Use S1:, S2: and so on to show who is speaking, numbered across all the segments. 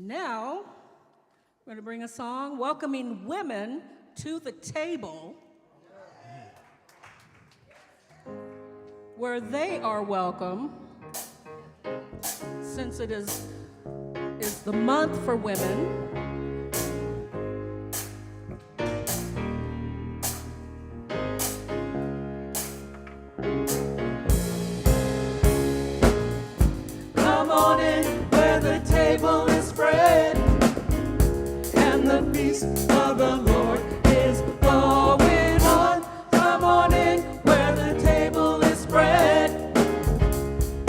S1: Now, we're going to bring a song welcoming women to the table where they are welcome, since it is the month for women. Come on in where the table is spread and the feast of the Lord is going on. Come on in where the table is spread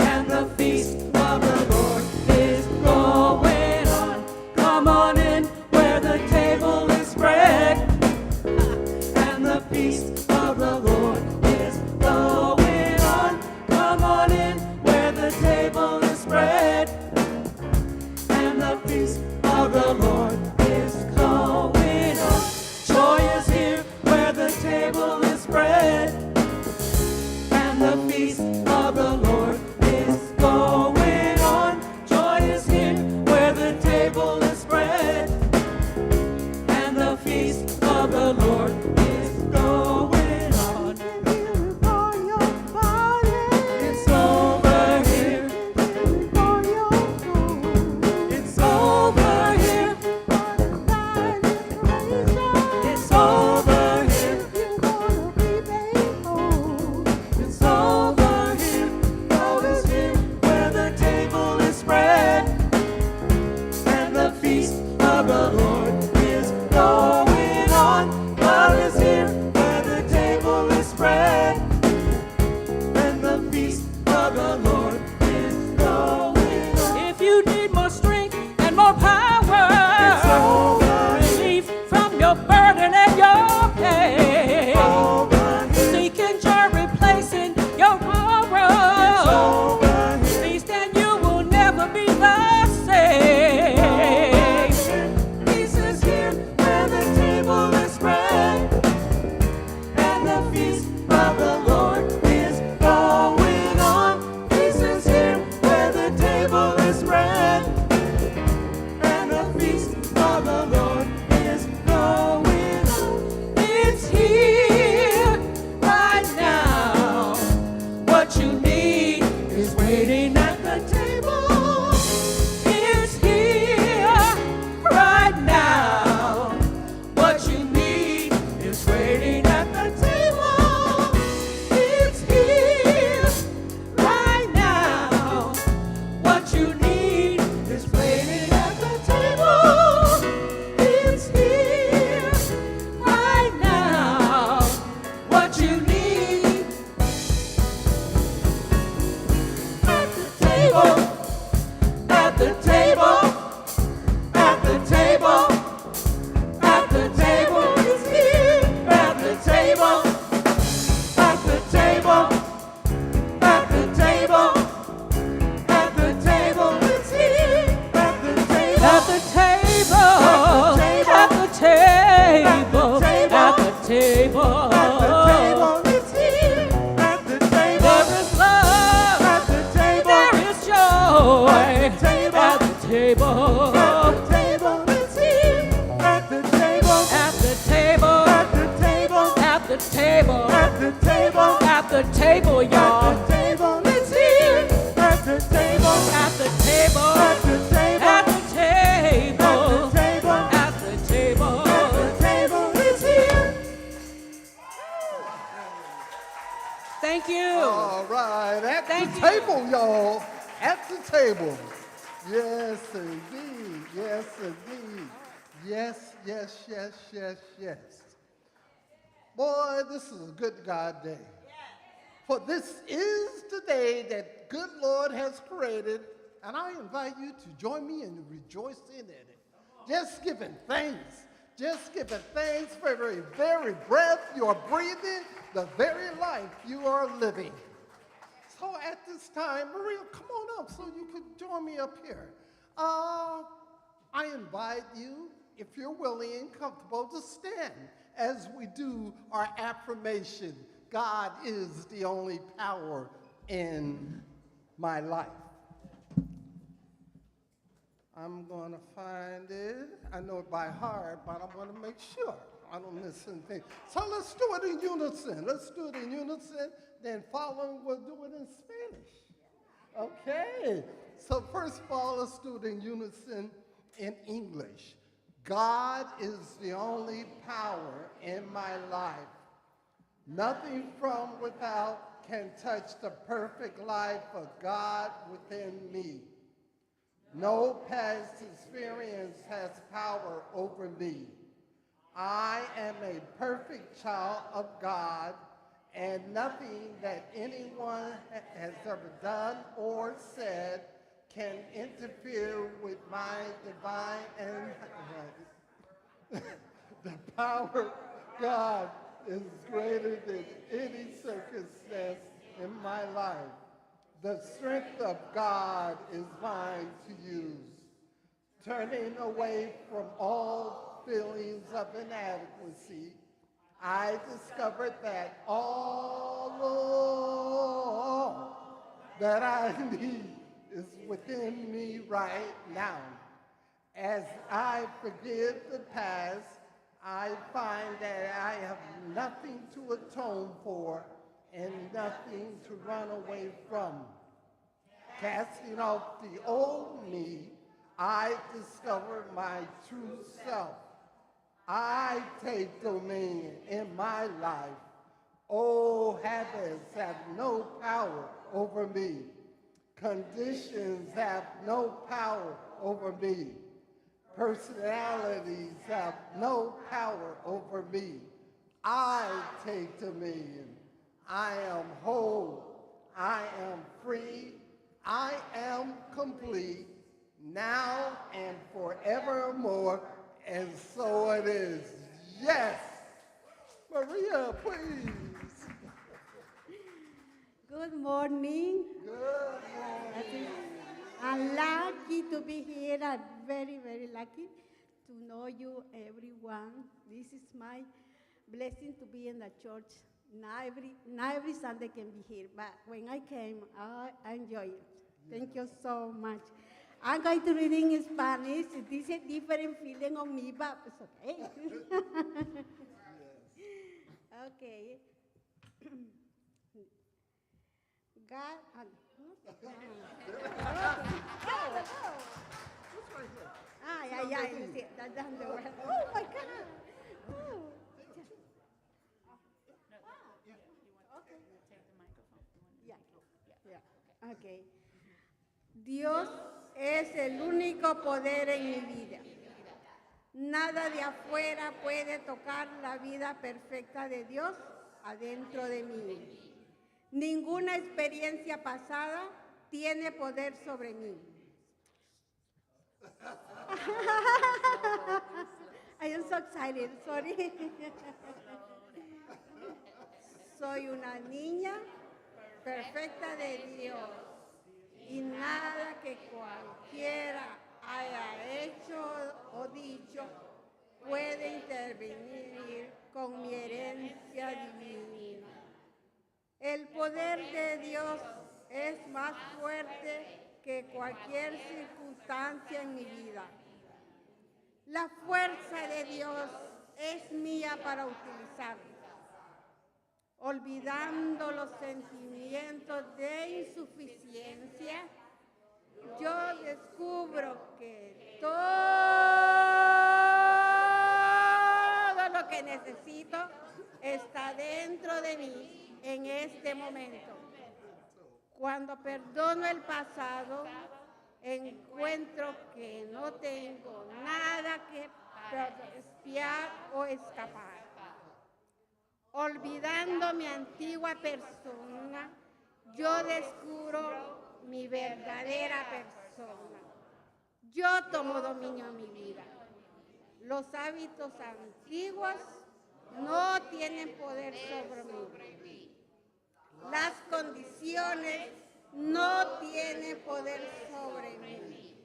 S1: and the feast of the Lord is going on. Come on in where the table is spread and the feast of the Lord is going on. Come on in where the table is spread and the feast of the Lord is going on. Joy is here where the table is spread and the feast of the Lord is going on. Joy is here where the table is spread and the feast of the Lord is going on. It's over here. It's over here. It's over here. It's over here. God is here where the table is spread and the feast of the Lord is going on. God is here where the table is spread and the feast of the Lord is going on. If you need more strength and more power, it's over. Relief from your burden and your pain. Over. Seeking joy, replacing your sorrow. Feast and you will never be the same. Peace is here where the table is spread and the feast of the Lord is going on. Peace is here where the table is spread and the feast of the Lord is going on. It's here right now. What you need is waiting at the table. It's here right now. What you need is waiting at the table. It's here right now. What you need is waiting at the table. It's here right now. What you need at the table, at the table, at the table, at the table. It's here at the table, at the table, at the table, at the table. It's here at the table, at the table, at the table, at the table, at the table. It's here at the table. There is love at the table. There is joy at the table. At the table. At the table. It's here at the table. At the table. At the table. At the table. At the table. At the table, y'all. At the table. It's here at the table. At the table. At the table. At the table. At the table. At the table. It's here. Thank you.
S2: All right, at
S1: Thank
S2: the
S1: you.
S2: table, y'all. At the table. Yes, indeed. Yes, indeed. Yes, yes, yes, yes, yes. Boy, this is a good God day. For this is the day that good Lord has created, and I invite you to join me in rejoicing in it. Just giving thanks. Just giving thanks for every very breath you are breathing, the very life you are living. So at this time, Maria, come on up so you could join me up here. I invite you, if you're willing and comfortable, to stand as we do our affirmation. God is the only power in my life. I'm going to find it. I know it by heart, but I want to make sure I don't miss anything. So let's do it in unison. Let's do it in unison. Then following, we'll do it in Spanish. Okay. So first of all, let's do it in unison in English. God is the only power in my life. Nothing from without can touch the perfect life of God within me. No past experience has power over me. I am a perfect child of God, and nothing that anyone has ever done or said can interfere with my divine and the power of God is greater than any circumstance in my life. The strength of God is mine to use. Turning away from all feelings of inadequacy, I discovered that all that I need is within me right now. As I forgive the past, I find that I have nothing to atone for and nothing to run away from. Casting off the old me, I discover my true self. I take dominion in my life. Old habits have no power over me. Conditions have no power over me. Personalities have no power over me. I take dominion. I am whole. I am free. I am complete now and forevermore, and so it is. Yes. Maria, please.
S3: Good morning.
S2: Good morning.
S3: I'm lucky to be here. I'm very, very lucky to know you, everyone. This is my blessing to be in the church. Not every Sunday can be here, but when I came, I enjoy it. Thank you so much. I'm going to read in Spanish. This is a different feeling on me, but it's okay. Okay. God. Yeah, you see, that's the word. Oh my God. Oh. Yeah. Okay. Dios es el único poder en mi vida. Nada de afuera puede tocar la vida perfecta de Dios adentro de mí. Ninguna experiencia pasada tiene poder sobre mí. I am so excited, sorry. Soy una niña perfecta de Dios y nada que cualquiera haya hecho o dicho puede intervenir con mi herencia divina. El poder de Dios es más fuerte que cualquier circunstancia en mi vida. La fuerza de Dios es mía para utilizarla. Olvidando los sentimientos de insuficiencia, yo descubro que todo lo que necesito está dentro de mí en este momento. Cuando perdono el pasado, encuentro que no tengo nada que espiar o escapar. Olvidando mi antigua persona, yo descubro mi verdadera persona. Yo tomo dominio en mi vida. Los hábitos antiguos no tienen poder sobre mí. Las condiciones no tienen poder sobre mí.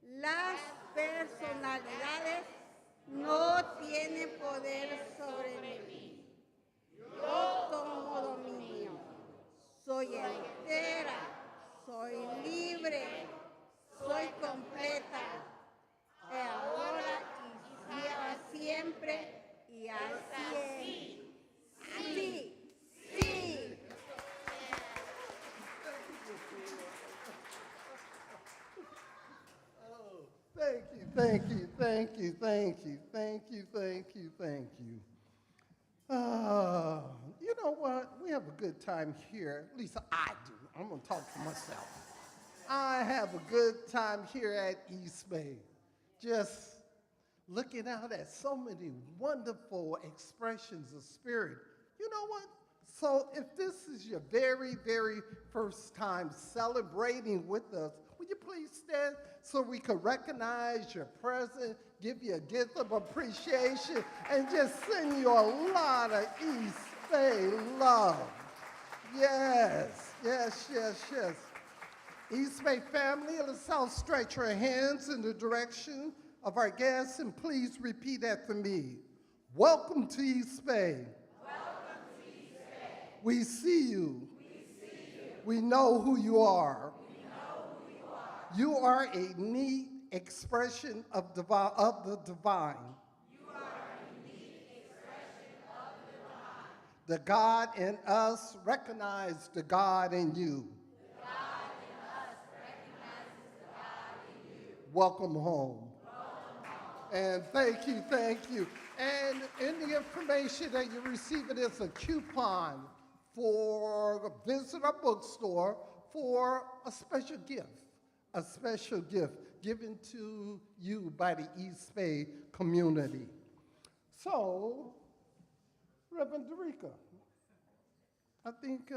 S3: Las personalidades no tienen poder sobre mí. Yo tomo dominio. Soy entera, soy libre, soy completa,
S2: Thank you, thank you, thank you, thank you, thank you, thank you. You know what? We have a good time here. At least I do. I'm going to talk for myself. I have a good time here at Est Bay. Just looking out at so many wonderful expressions of spirit. You know what? So if this is your very, very first time celebrating with us, would you please stand so we can recognize your presence, give you a gift of appreciation, and just send you a lot of Est Bay love. Yes, yes, yes, yes. Est Bay family, let's outstretch our hands in the direction of our guests, and please repeat after me. Welcome to Est Bay.
S1: Welcome to Est Bay.
S2: We see you.
S1: We see you.
S2: We know who you are.
S1: We know who you are.
S2: You are a neat expression of the divine.
S1: You are a unique expression of the divine.
S2: The God in us recognizes the God in you.
S1: The God in us recognizes the God in you.
S2: Welcome home. And thank you, thank you. And in the information that you receive, it is a coupon for visit our bookstore for a special gift given to you by the Est Bay community. So, Reverend Derica, I think,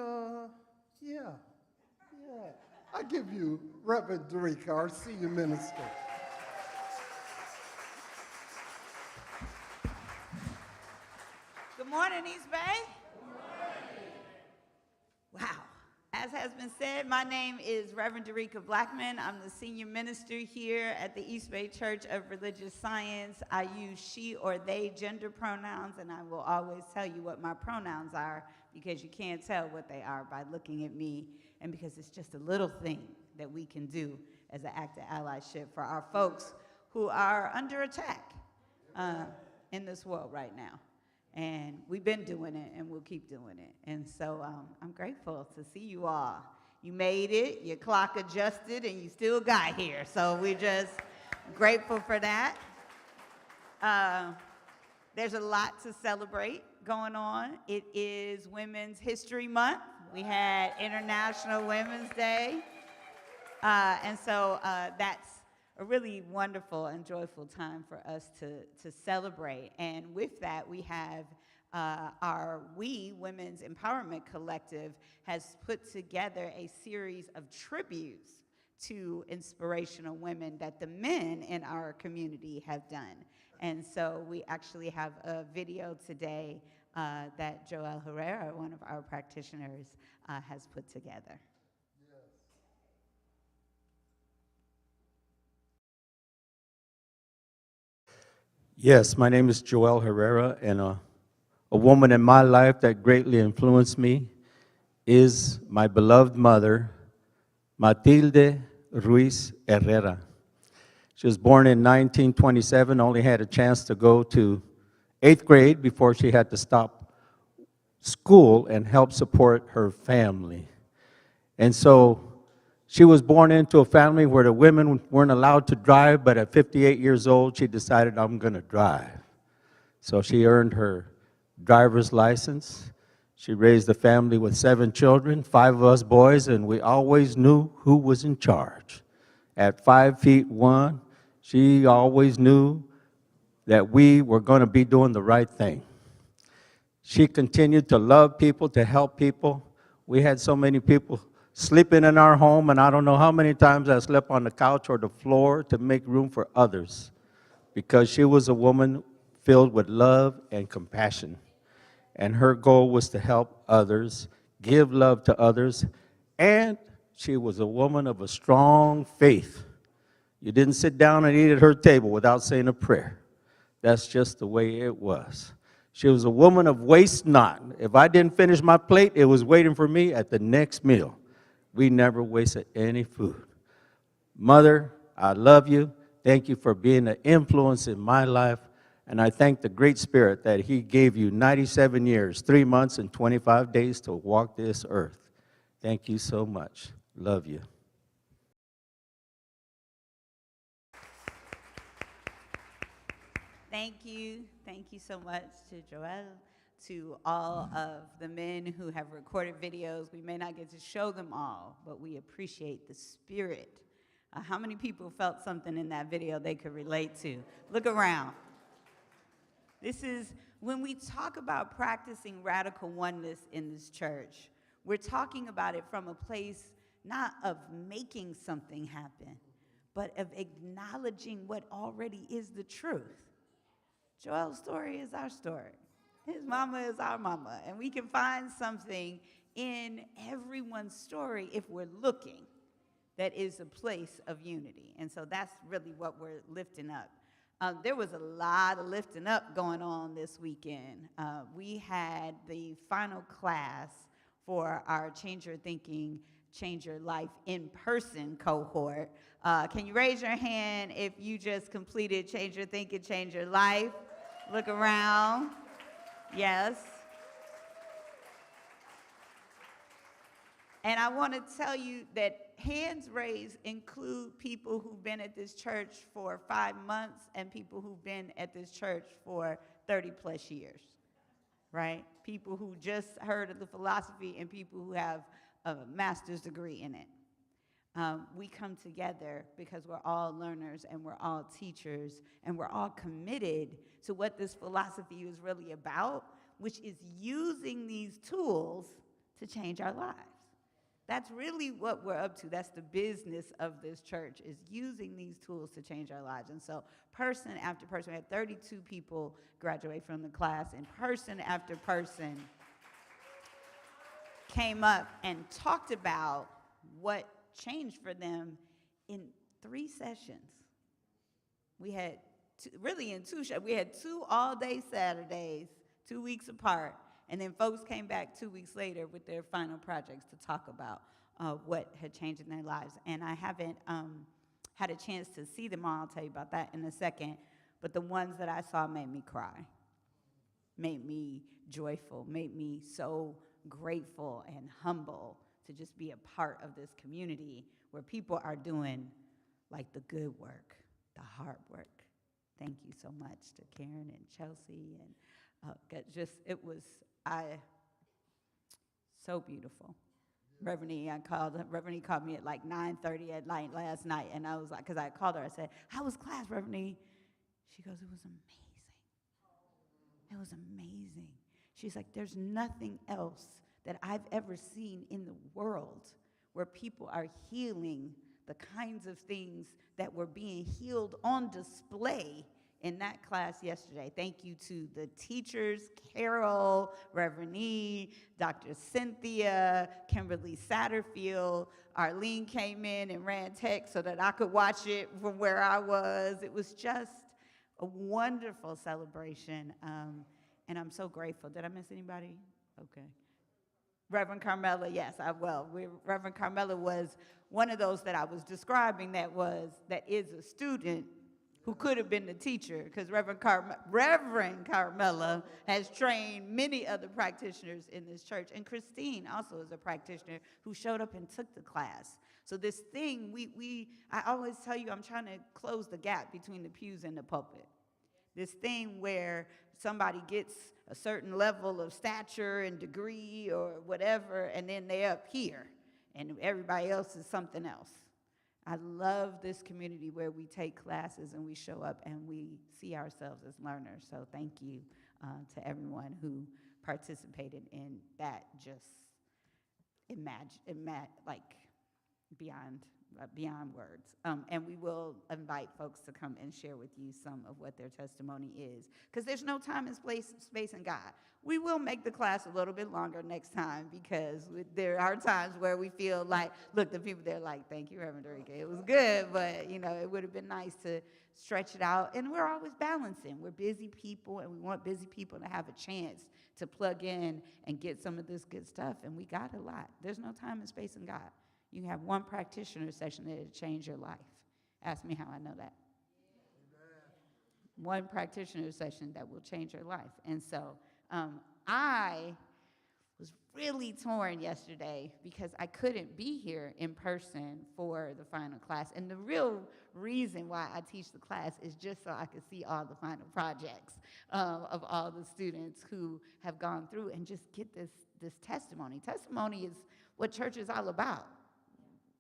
S2: I give you Reverend Derica, our senior minister.
S4: Good morning, Est Bay. Good morning. Wow. As has been said, my name is Reverend Derica Blackman. I'm the senior minister here at the Est Bay Church of Religious Science. I use she or they gender pronouns, and I will always tell you what my pronouns are because you can't tell what they are by looking at me, and because it's just a little thing that we can do as an act of allyship for our folks who are under attack in this world right now. And we've been doing it, and we'll keep doing it. And so I'm grateful to see you all. You made it, your clock adjusted, and you still got here. So we're just grateful for that. There's a lot to celebrate going on. It is Women's History Month. We had International Women's Day. And so that's a really wonderful and joyful time for us to celebrate. And with that, we have our Women's Empowerment Collective has put together a series of tributes to inspirational women that the men in our community have done. And so we actually have a video today that Joelle Herrera, one of our practitioners, has put together.
S5: Yes, my name is Joelle Herrera, and a woman in my life that greatly influenced me is my beloved mother, Matilde Ruiz Herrera. She was born in 1927, only had a chance to go to 8th grade before she had to stop school and help support her family. And so she was born into a family where the women weren't allowed to drive, but at 58 years old, she decided, I'm going to drive. So she earned her driver's license. She raised a family with 7 children, 5 of us boys, and we always knew who was in charge. At 5'1", she always knew that we were going to be doing the right thing. She continued to love people, to help people. We had so many people sleeping in our home, and I don't know how many times I slept on the couch or the floor to make room for others, because she was a woman filled with love and compassion. And her goal was to help others, give love to others, and she was a woman of a strong faith. You didn't sit down and eat at her table without saying a prayer. That's just the way it was. She was a woman of waste not. If I didn't finish my plate, it was waiting for me at the next meal. We never wasted any food. Mother, I love you. Thank you for being an influence in my life. And I thank the Great Spirit that He gave you 97 years, 3 months, and 25 days to walk this earth. Thank you so much. Love you.
S4: Thank you. Thank you so much to Joel, to all of the men who have recorded videos. We may not get to show them all, but we appreciate the spirit. How many people felt something in that video they could relate to? Look around. This is when we talk about practicing radical oneness in this church, we're talking about it from a place not of making something happen, but of acknowledging what already is the truth. Joel's story is our story. His mama is our mama. And we can find something in everyone's story if we're looking that is a place of unity. And so that's really what we're lifting up. There was a lot of lifting up going on this weekend. We had the final class for our Change Your Thinking, Change Your Life in-person cohort. Can you raise your hand if you just completed Change Your Thinking, Change Your Life? Look around. Yes. And I want to tell you that hands raised include people who've been at this church for 5 months and people who've been at this church for 30 plus years, right? People who just heard of the philosophy and people who have a master's degree in it. We come together because we're all learners and we're all teachers and we're all committed to what this philosophy is really about, which is using these tools to change our lives. That's really what we're up to. That's the business of this church, is using these tools to change our lives. And so person after person, we had 32 people graduate from the class, and person after person came up and talked about what changed for them in 3 sessions. We had we had 2 all-day Saturdays, 2 weeks apart, and then folks came back 2 weeks later with their final projects to talk about what had changed in their lives. And I haven't had a chance to see them all. I'll tell you about that in a second. But the ones that I saw made me cry, made me joyful, made me so grateful and humble to just be a part of this community where people are doing like the good work, the hard work. Thank you so much to Karen and Chelsea, and it was so beautiful. Reverend called me at like 9:30 at night last night, and I was like, because I called her, I said, "How was class, Reverend?" She goes, "It was amazing. It was amazing." She's like, "There's nothing else that I've ever seen in the world where people are healing the kinds of things that were being healed on display in that class yesterday." Thank you to the teachers, Carol, Reverend E, Dr. Cynthia, Kimberly Satterfield. Arlene came in and ran tech so that I could watch it from where I was. It was just a wonderful celebration, and I'm so grateful. Did I miss anybody? Okay. Reverend Carmela, yes, I will. Reverend Carmela was one of those that I was describing that is a student who could have been the teacher, because Reverend Carmela has trained many other practitioners in this church. And Christine also is a practitioner who showed up and took the class. So this thing, I always tell you, I'm trying to close the gap between the pews and the pulpit. This thing where somebody gets a certain level of stature and degree or whatever, and then they're up here, and everybody else is something else. I love this community where we take classes and we show up and we see ourselves as learners. So thank you to everyone who participated in that. Just beyond words. And we will invite folks to come and share with you some of what their testimony is, because there's no time and space in God. We will make the class a little bit longer next time, because there are times where we feel like, look, the people there are like, "Thank you, Reverend Enrique. It was good, but it would have been nice to stretch it out." And we're always balancing. We're busy people, and we want busy people to have a chance to plug in and get some of this good stuff, and we got a lot. There's no time and space in God. You have one practitioner session that'll change your life. Ask me how I know that. One practitioner session that will change your life. And so I was really torn yesterday because I couldn't be here in person for the final class. And the real reason why I teach the class is just so I could see all the final projects of all the students who have gone through and just get this testimony. Testimony is what church is all about.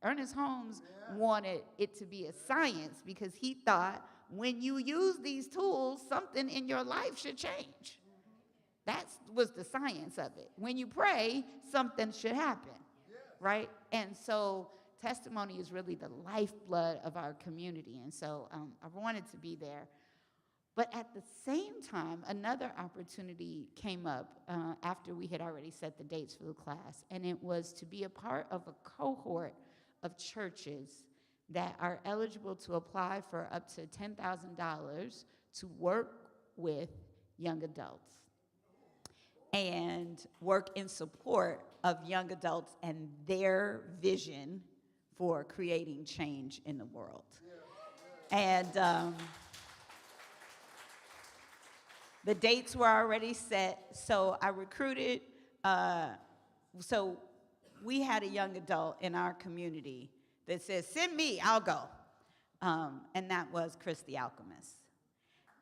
S4: Ernest Holmes wanted it to be a science because he thought when you use these tools, something in your life should change. That was the science of it. When you pray, something should happen, right? And so testimony is really the lifeblood of our community. And so I wanted to be there. But at the same time, another opportunity came up after we had already set the dates for the class, and it was to be a part of a cohort of churches that are eligible to apply for up to $10,000 to work with young adults and work in support of young adults and their vision for creating change in the world. And the dates were already set, so I recruited, so we had a young adult in our community that says, send me, I'll go. And that was Chris the Alchemist.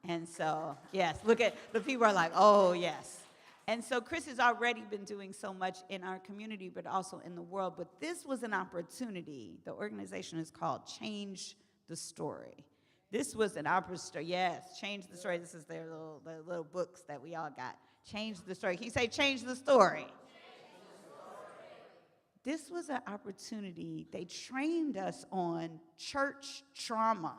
S4: And so, yes, look at, the people are like, oh, yes. And so Chris has already been doing so much in our community, but also in the world. But this was an opportunity. The organization is called Change the Story. This was an opportunity, yes, Change the Story. This is their little books that we all got. Change the Story. Can you say change the story? This was an opportunity. They trained us on church trauma.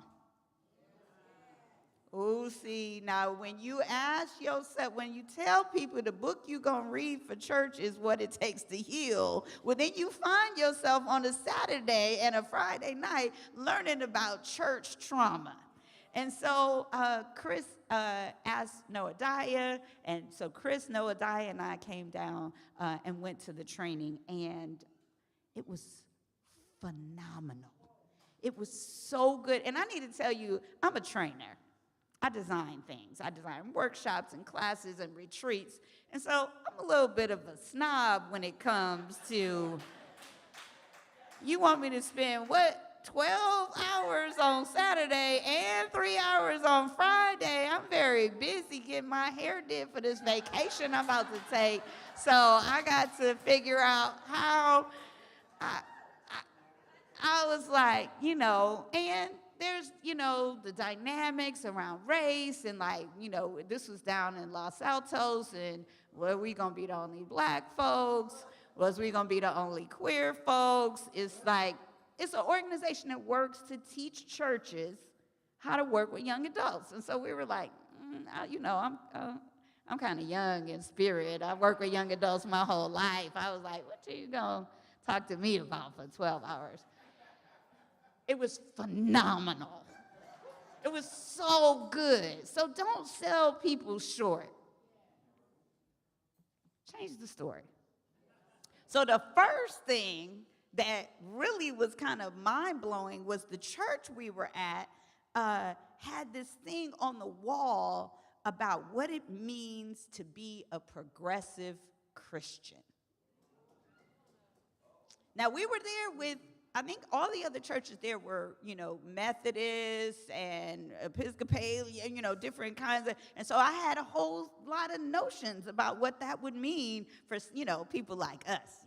S4: Oh, see, now when you ask yourself, when you tell people the book you're going to read for church is what it takes to heal, well, then you find yourself on a Saturday and a Friday night learning about church trauma. And so Chris asked Noadiah, and so Chris, Noadiah, and I came down and went to the training, and it was phenomenal. It was so good. And I need to tell you, I'm a trainer. I design things. I design workshops and classes and retreats. And so I'm a little bit of a snob when it comes to, you want me to spend, 12 hours on Saturday and 3 hours on Friday? I'm very busy getting my hair did for this vacation I'm about to take. So I got to figure out how I was like, and there's, the dynamics around race and this was down in Los Altos, and were we gonna be the only black folks? Was we gonna be the only queer folks? It's like, it's an organization that works to teach churches how to work with young adults. And so we were like, I'm kind of young in spirit. I work with young adults my whole life. I was like, what are you gonna talk to me about for 12 hours? It was phenomenal. It was so good. So don't sell people short. Change the story. So the first thing that really was kind of mind-blowing was the church we were at had this thing on the wall about what it means to be a progressive Christian. Now, we were there with, I think all the other churches there were, Methodists and Episcopalian, different kinds of, and so I had a whole lot of notions about what that would mean for, people like us,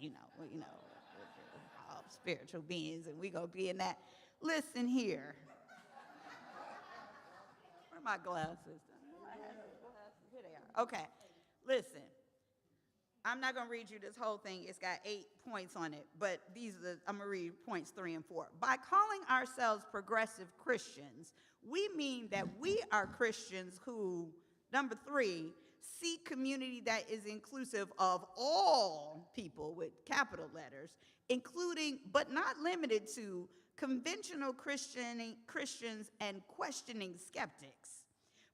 S4: all spiritual beings, and we gonna be in that. Listen here. Where are my glasses? Here they are. Okay, listen. I'm not going to read you this whole thing. It's got 8 points on it, but I'm going to read points 3 and 4. By calling ourselves progressive Christians, we mean that we are Christians who, number 3, seek community that is inclusive of all people with capital letters, including but not limited to conventional Christians and questioning skeptics,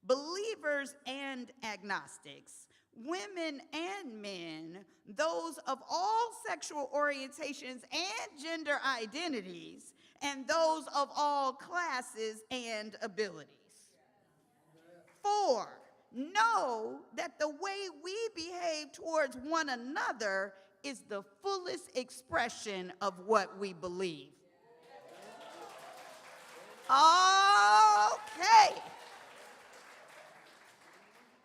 S4: believers and agnostics, women and men, those of all sexual orientations and gender identities, and those of all classes and abilities. 4, know that the way we behave towards one another is the fullest expression of what we believe. Okay.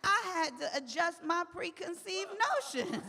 S4: I had to adjust my preconceived notions.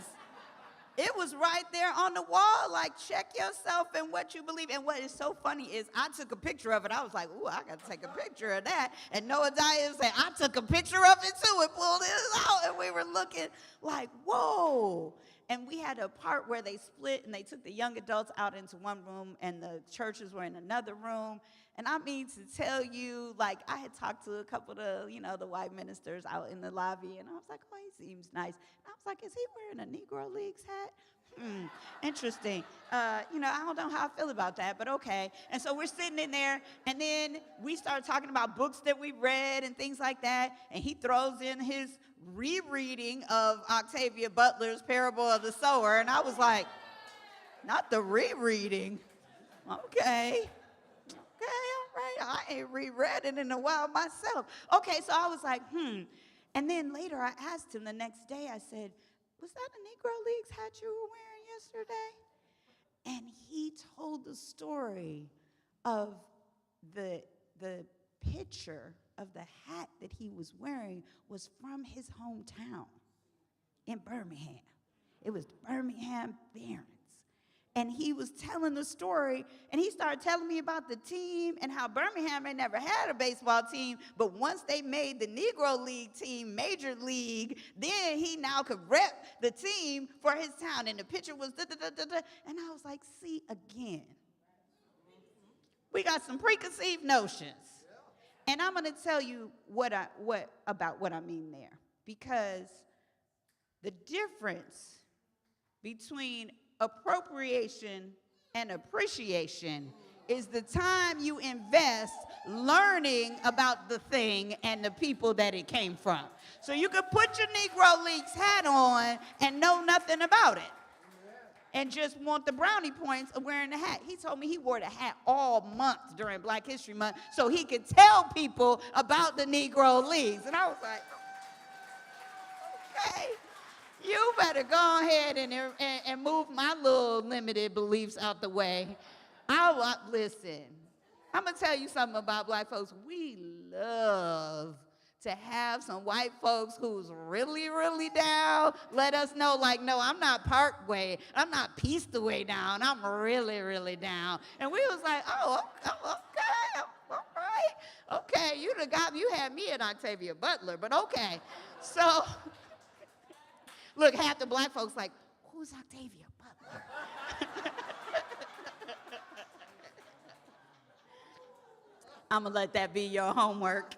S4: It was right there on the wall, like, check yourself and what you believe. And what is so funny is I took a picture of it. I was like, ooh, I got to take a picture of that. And Noah Diaz said, I took a picture of it too and pulled it out. And we were looking like, whoa. And we had a part where they split and they took the young adults out into one room and the churches were in another room. And I mean to tell you, like, I had talked to a couple of the white ministers out in the lobby, and I was like, oh, he seems nice. And I was like, is he wearing a Negro Leagues hat? Interesting. I don't know how I feel about that, but okay. And so we're sitting in there, and then we start talking about books that we read and things like that, and he throws in his rereading of Octavia Butler's Parable of the Sower, and I was like, not the rereading. Okay, all right. I ain't reread it in a while myself. Okay, so I was like, And then later I asked him the next day, I said, was that a Negro Leagues hat you were wearing yesterday? And he told the story of the picture of the hat that he was wearing was from his hometown in Birmingham. It was Birmingham Barons. And he was telling the story, and he started telling me about the team and how Birmingham had never had a baseball team, but once they made the Negro League team Major League, then he now could rep the team for his town. And the picture was da-da-da-da-da. And I was like, see, again, we got some preconceived notions. And I'm going to tell you about what I mean there. Because the difference between appropriation and appreciation is the time you invest learning about the thing and the people that it came from. So you could put your Negro Leagues hat on and know nothing about it and just want the brownie points of wearing the hat. He told me he wore the hat all month during Black History Month so he could tell people about the Negro Leagues. And I was like, okay. You better go ahead and move my little limited beliefs out the way. Listen, I'm going to tell you something about Black folks. We love to have some white folks who's really, really down let us know, like, no, I'm not part way. I'm not pieced the way down. I'm really, really down. And we was like, oh, okay, all right. Okay, you had me at Octavia Butler, but okay. So... Look, half the Black folks like, who's Octavia Butler? I'm going to let that be your homework.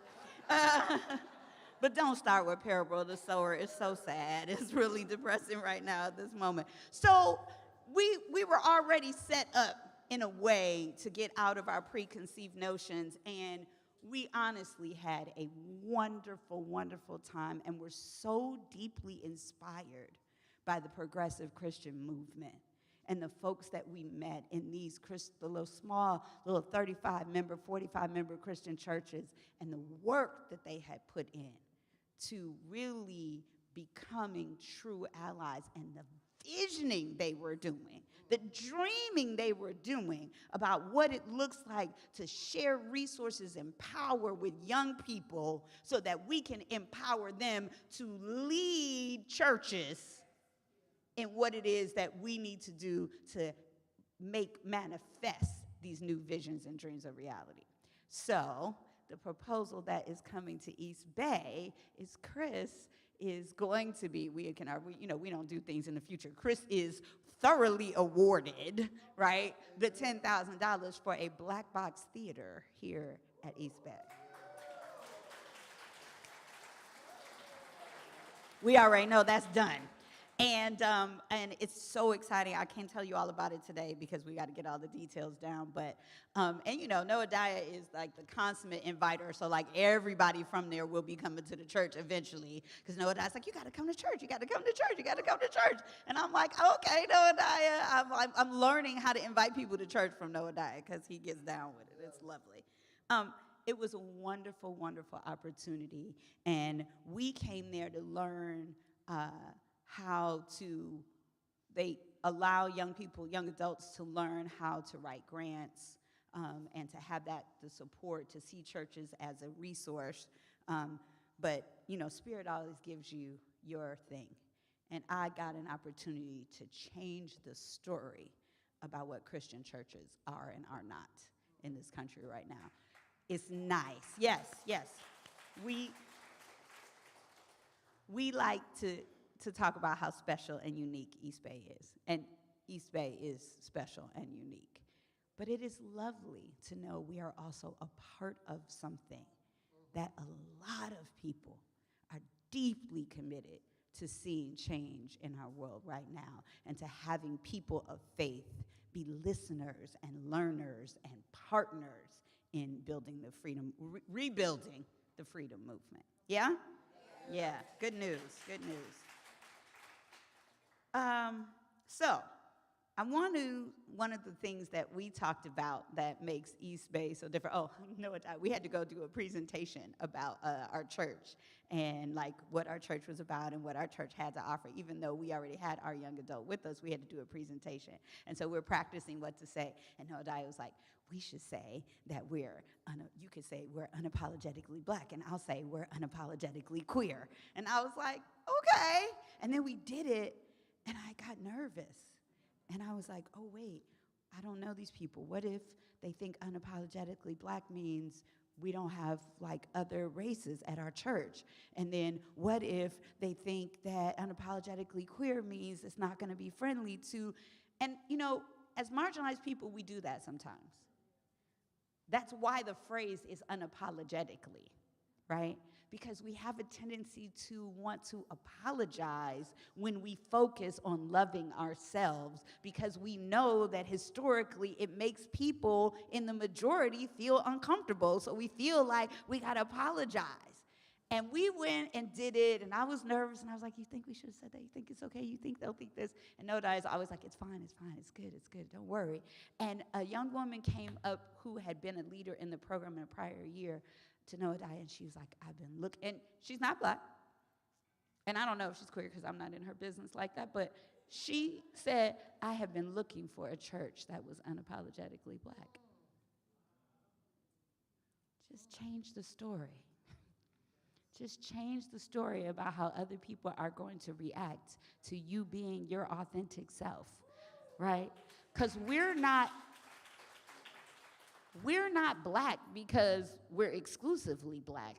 S4: But don't start with Parable of the Sower. It's so sad. It's really depressing right now at this moment. So we were already set up in a way to get out of our preconceived notions, and we honestly had a wonderful, wonderful time, and we're so deeply inspired by the progressive Christian movement and the folks that we met in these the little small, little 35-member, 45-member Christian churches, and the work that they had put in to really becoming true allies, and the visioning they were doing, the dreaming they were doing about what it looks like to share resources and power with young people so that we can empower them to lead churches in what it is that we need to do to make manifest these new visions and dreams of reality. So the proposal that is coming to East Bay is Chris is going to be, we don't do things in the future. Chris is thoroughly awarded, right, the $10,000 for a black box theater here at Est Bay. We already know that's done. And it's so exciting. I can't tell you all about it today because we got to get all the details down. But, Noah Diaz is like the consummate inviter. So like everybody from there will be coming to the church eventually. Because Noah Diaz is like, you got to come to church. You got to come to church. You got to come to church. And I'm like, okay, Noah Diaz. I'm learning how to invite people to church from Noah Diaz because he gets down with it. It's lovely. It was a wonderful, wonderful opportunity. And we came there to learn how to, allow young people, young adults to learn how to write grants and to have the support, to see churches as a resource. But, Spirit always gives you your thing. And I got an opportunity to change the story about what Christian churches are and are not in this country right now. It's nice. Yes. We like to talk about how special and unique East Bay is. And East Bay is special and unique. But it is lovely to know we are also a part of something that a lot of people are deeply committed to seeing change in our world right now, and to having people of faith be listeners and learners and partners in building the freedom, rebuilding the freedom movement. Yeah? Yeah, good news. So, one of the things that we talked about that makes East Bay so different, we had to go do a presentation about our church and like what our church was about and what our church had to offer. Even though we already had our young adult with us, we had to do a presentation. And so we're practicing what to say. And Noadiah was like, we should say that you could say we're unapologetically black, and I'll say we're unapologetically queer. And I was like, okay. And then we did it, and I got nervous. And I was like, oh, wait, I don't know these people. What if they think unapologetically black means we don't have, like, other races at our church? And then what if they think that unapologetically queer means it's not going to be friendly to... And, as marginalized people, we do that sometimes. That's why the phrase is unapologetically, right? Because we have a tendency to want to apologize when we focus on loving ourselves, because we know that historically it makes people in the majority feel uncomfortable. So we feel like we got to apologize. And we went and did it, and I was nervous, and I was like, you think we should have said that? You think it's okay? You think they'll think this? And Noadiah is always like, it's fine, it's good, don't worry. And a young woman came up who had been a leader in the program in a prior year to Noadiah, and she was like, I've been looking, and she's not black, and I don't know if she's queer because I'm not in her business like that, but she said, I have been looking for a church that was unapologetically black. Just change the story. Just change the story about how other people are going to react to you being your authentic self, right? Because we're not black because we're exclusively black.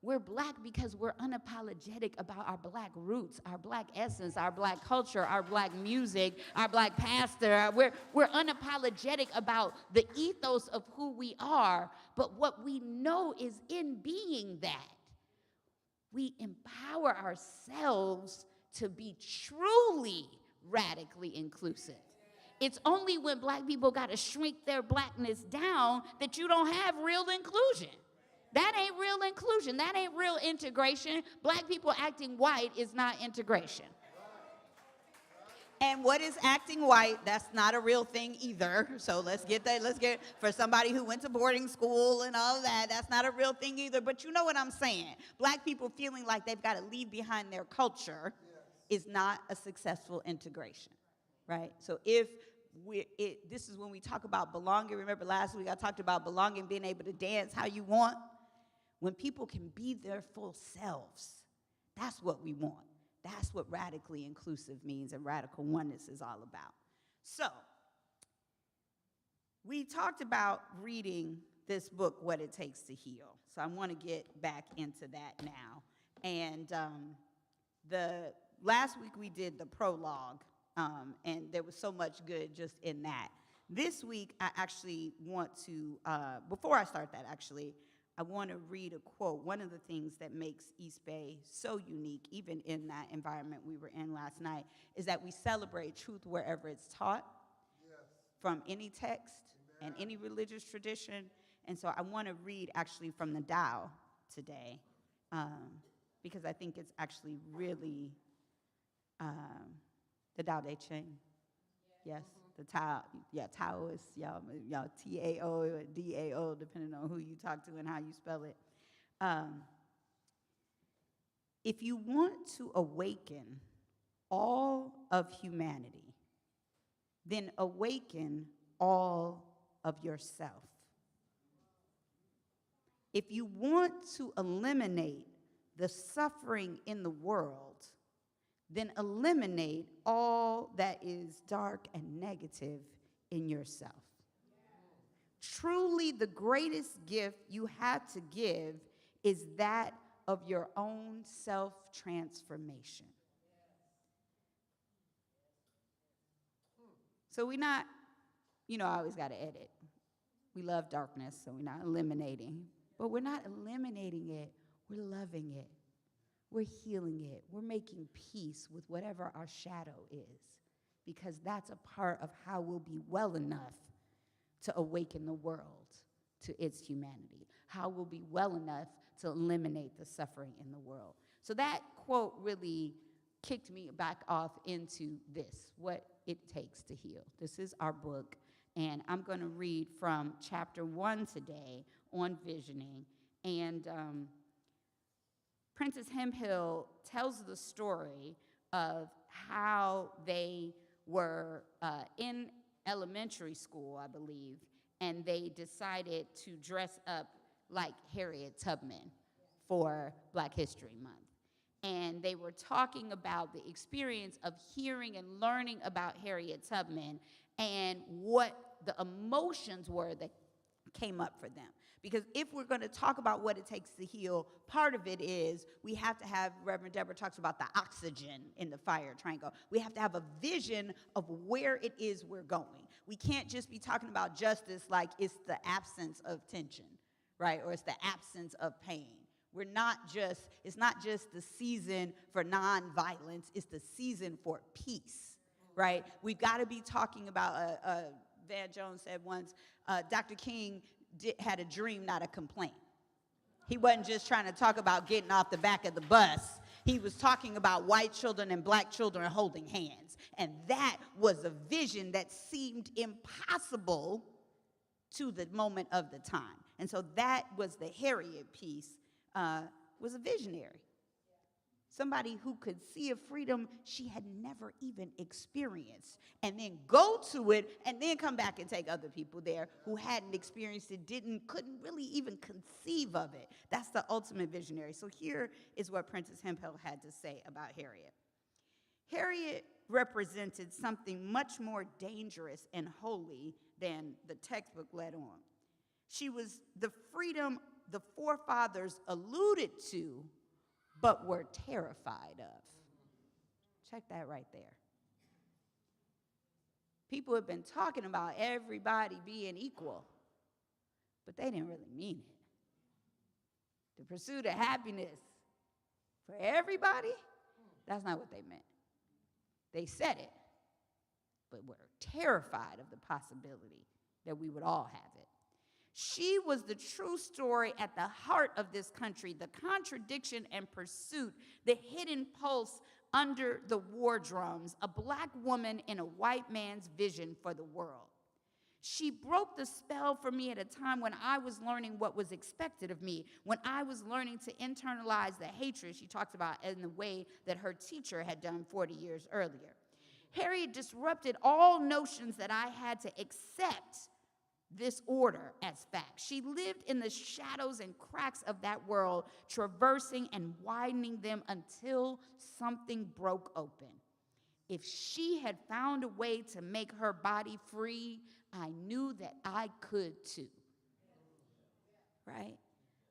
S4: We're black because we're unapologetic about our black roots, our black essence, our black culture, our black music, our black pastor. We're unapologetic about the ethos of who we are, but what we know is in being that, we empower ourselves to be truly radically inclusive. It's only when black people got to shrink their blackness down that you don't have real inclusion. That ain't real inclusion. That ain't real integration. Black people acting white is not integration. And what is acting white? That's not a real thing either. So let's get for somebody who went to boarding school and all of that, that's not a real thing either. But you know what I'm saying? Black people feeling like they've got to leave behind their culture is not a successful integration, right? So this is when we talk about belonging. Remember last week I talked about belonging, being able to dance how you want. When people can be their full selves, that's what we want. That's what radically inclusive means, and radical oneness is all about. So, we talked about reading this book, What It Takes to Heal. So I want to get back into that now. And the last week we did the prologue, and there was so much good just in that. This week I actually want to, before I start that actually, I want to read a quote. One of the things that makes East Bay so unique, even in that environment we were in last night, is that we celebrate truth wherever it's taught, from any text and any religious tradition. And so I want to read actually from the Tao today, because I think it's actually really the Tao Te Ching. Yes, the Tao, Taoist, y'all Tao or Dao, depending on who you talk to and how you spell it. If you want to awaken all of humanity, then awaken all of yourself. If you want to eliminate the suffering in the world, then eliminate all that is dark and negative in yourself. Truly, the greatest gift you have to give is that of your own self-transformation. So we're not, I always got to edit. We love darkness, so we're not eliminating. But we're not eliminating it. We're loving it. We're healing it. We're making peace with whatever our shadow is, because that's a part of how we'll be well enough to awaken the world to its humanity, how we'll be well enough to eliminate the suffering in the world. So that quote really kicked me back off into this, what it takes to heal. This is our book, and I'm going to read from chapter 1 today on visioning. And Princess Hemphill tells the story of how they were in elementary school, I believe, and they decided to dress up like Harriet Tubman for Black History Month. And they were talking about the experience of hearing and learning about Harriet Tubman and what the emotions were that came up for them. Because if we're going to talk about what it takes to heal, part of it is we have to have, Reverend Deborah talks about the oxygen in the fire triangle. We have to have a vision of where it is we're going. We can't just be talking about justice like it's the absence of tension, right? Or it's the absence of pain. It's not just the season for nonviolence, it's the season for peace, right? We've got to be talking about, Van Jones said once, Dr. King had a dream, not a complaint. He wasn't just trying to talk about getting off the back of the bus. He was talking about white children and black children holding hands. And that was a vision that seemed impossible to the moment of the time. And so that was the Harriet piece, was a visionary. Somebody who could see a freedom she had never even experienced, and then go to it, and then come back and take other people there who hadn't experienced it, couldn't really even conceive of it. That's the ultimate visionary. So here is what Princess Hemphill had to say about Harriet. Harriet represented something much more dangerous and holy than the textbook let on. She was the freedom the forefathers alluded to, but were terrified of. Check that right there. People have been talking about everybody being equal, but they didn't really mean it. The pursuit of happiness for everybody, that's not what they meant. They said it, but were terrified of the possibility that we would all have it. She was the true story at the heart of this country, the contradiction and pursuit, the hidden pulse under the war drums, a black woman in a white man's vision for the world. She broke the spell for me at a time when I was learning what was expected of me, when I was learning to internalize the hatred she talked about in the way that her teacher had done 40 years earlier. Harriet disrupted all notions that I had to accept this order as fact. She lived in the shadows and cracks of that world, traversing and widening them until something broke open. If she had found a way to make her body free, I knew that I could too. Right?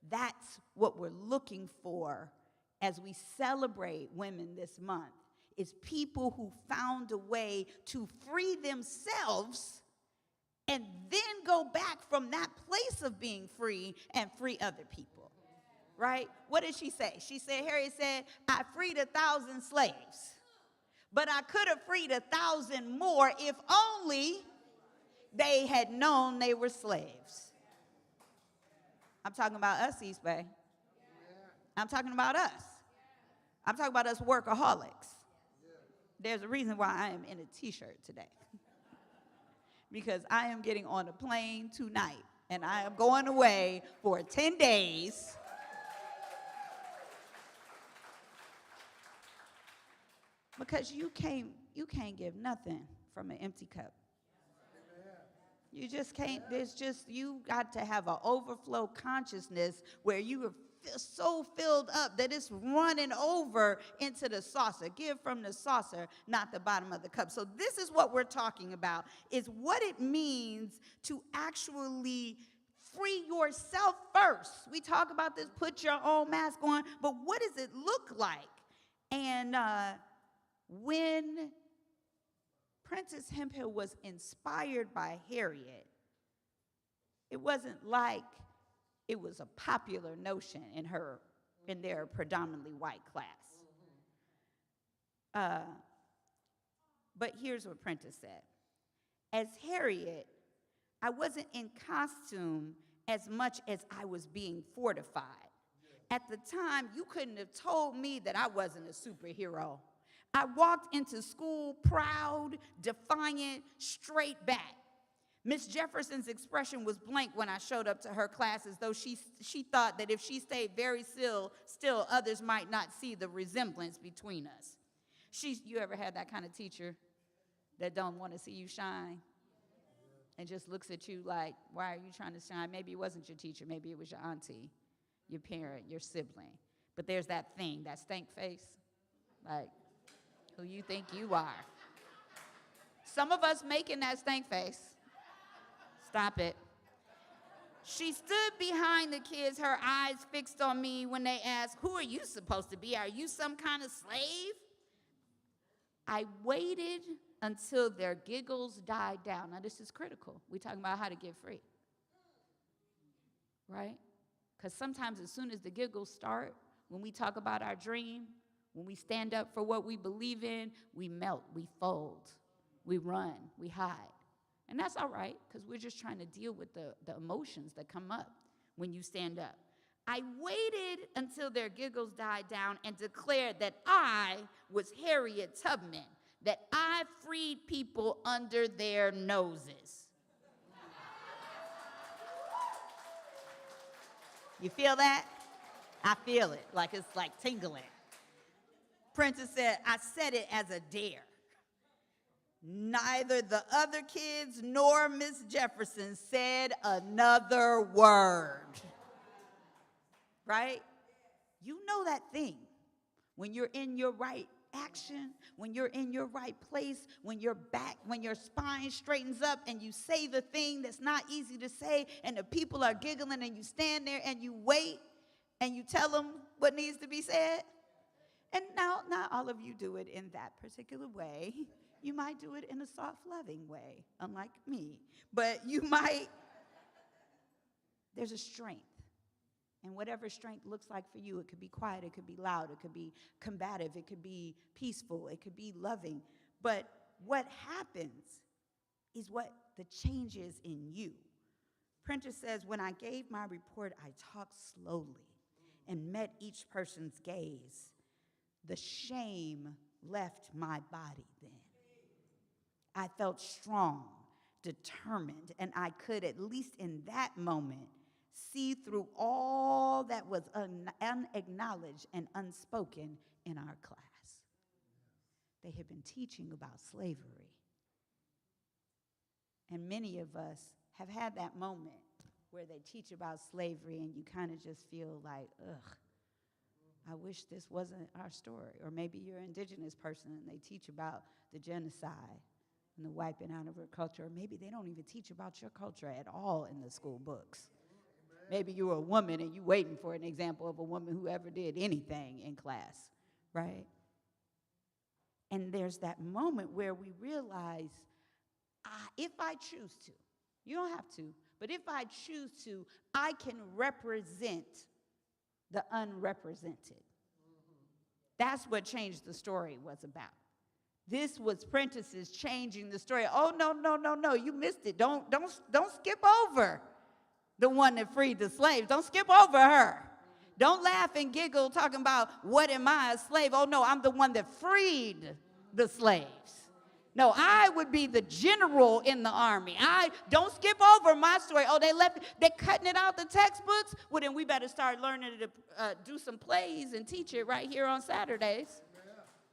S4: That's what we're looking for as we celebrate women this month, is people who found a way to free themselves and then go back from that place of being free and free other people, right? What did she say? She said, Harriet said, I freed 1,000 slaves, but I could have freed 1,000 more if only they had known they were slaves. I'm talking about us, East Bay. I'm talking about us. I'm talking about us workaholics. There's a reason why I am in a t-shirt today. Because I am getting on a plane tonight, and I am going away for 10 days. Because you can't give nothing from an empty cup. You just can't, you got to have an overflow consciousness where you are so filled up that it's running over into the saucer. Give from the saucer, not the bottom of the cup. So this is what we're talking about, is what it means to actually free yourself first. We talk about this, put your own mask on, but what does it look like? And when Princess Hemphill was inspired by Harriet, it wasn't like it was a popular notion in their predominantly white class. But here's what Prentice said. As Harriet, I wasn't in costume as much as I was being fortified. At the time, you couldn't have told me that I wasn't a superhero. I walked into school proud, defiant, straight back. Miss Jefferson's expression was blank when I showed up to her class, as though she thought that if she stayed very still, others might not see the resemblance between us. You ever had that kind of teacher that don't want to see you shine and just looks at you like, why are you trying to shine? Maybe it wasn't your teacher. Maybe it was your auntie, your parent, your sibling. But there's that thing, that stank face, like, who you think you are. Some of us making that stank face. Stop it. She stood behind the kids, her eyes fixed on me when they asked, who are you supposed to be? Are you some kind of slave? I waited until their giggles died down. Now, this is critical. We're talking about how to get free, right? Because sometimes as soon as the giggles start, when we talk about our dream, when we stand up for what we believe in, we melt, we fold, we run, we hide. And that's all right, because we're just trying to deal with the emotions that come up when you stand up. I waited until their giggles died down and declared that I was Harriet Tubman, that I freed people under their noses. You feel that? I feel it, like it's like tingling. Princess said, I said it as a dare. Neither the other kids nor Miss Jefferson said another word. Right? You know that thing. When you're in your right action, when you're in your right place, when your spine straightens up and you say the thing that's not easy to say and the people are giggling and you stand there and you wait and you tell them what needs to be said. And now, not all of you do it in that particular way. You might do it in a soft, loving way, unlike me. But there's a strength. And whatever strength looks like for you, it could be quiet, it could be loud, it could be combative, it could be peaceful, it could be loving. But what happens is what the changes in you. Prentice says, when I gave my report, I talked slowly and met each person's gaze. The shame left my body then. I felt strong, determined, and I could, at least in that moment, see through all that was unacknowledged and unspoken in our class. They had been teaching about slavery. And many of us have had that moment where they teach about slavery and you kind of just feel like, ugh, I wish this wasn't our story. Or maybe you're an indigenous person and they teach about the genocide and the wiping out of our culture. Or maybe they don't even teach about your culture at all in the school books. Maybe you're a woman and you're waiting for an example of a woman who ever did anything in class, right? And there's that moment where we realize, if I choose to, you don't have to, but if I choose to, I can represent the unrepresented. That's what Change the Story was about. This was Prentice's changing the story. Oh, no, you missed it. Don't skip over the one that freed the slaves. Don't skip over her. Don't laugh and giggle talking about, what am I, a slave? Oh, no, I'm the one that freed the slaves. No, I would be the general in the army. Don't skip over my story. Oh, they're cutting it out the textbooks. Well, then we better start learning to do some plays and teach it right here on Saturdays.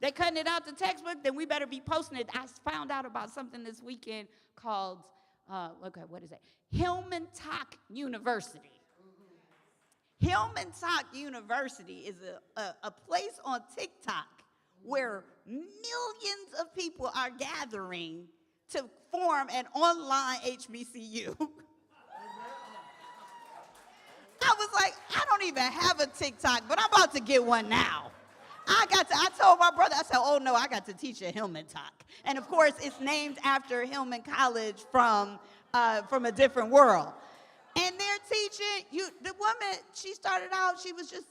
S4: They're cutting it out the textbook, then we better be posting it. I found out about something this weekend called what is it? Hillmantock University. Hillmantock University is a place on TikTok where millions of people are gathering to form an online HBCU. I was like, I don't even have a TikTok, but I'm about to get one now. I told my brother, I said, oh no, I got to teach at Hillmantock. And of course, it's named after Hillman College from a different world. And they're teaching, the woman, she started out,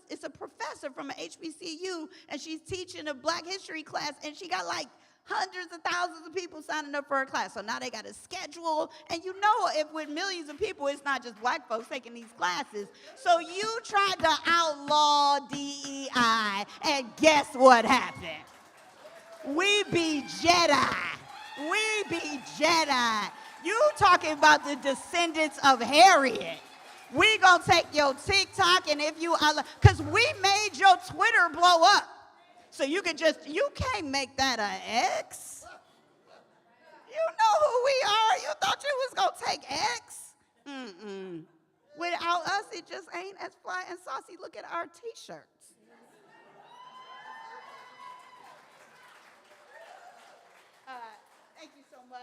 S4: it's a professor from an HBCU, and she's teaching a Black history class, and she got like hundreds of thousands of people signing up for her class. So now they got a schedule, and you know, if with millions of people, it's not just Black folks taking these classes. So you tried to outlaw DEI, and guess what happened? We be Jedi. We be Jedi. You talking about the descendants of Harriet. We gonna take your TikTok, and if you, because we made your Twitter blow up. So you can't make that an X. You know who we are. You thought you was gonna take X? Without us, it just ain't as fly and saucy. Look at our t-shirts. Thank you so much,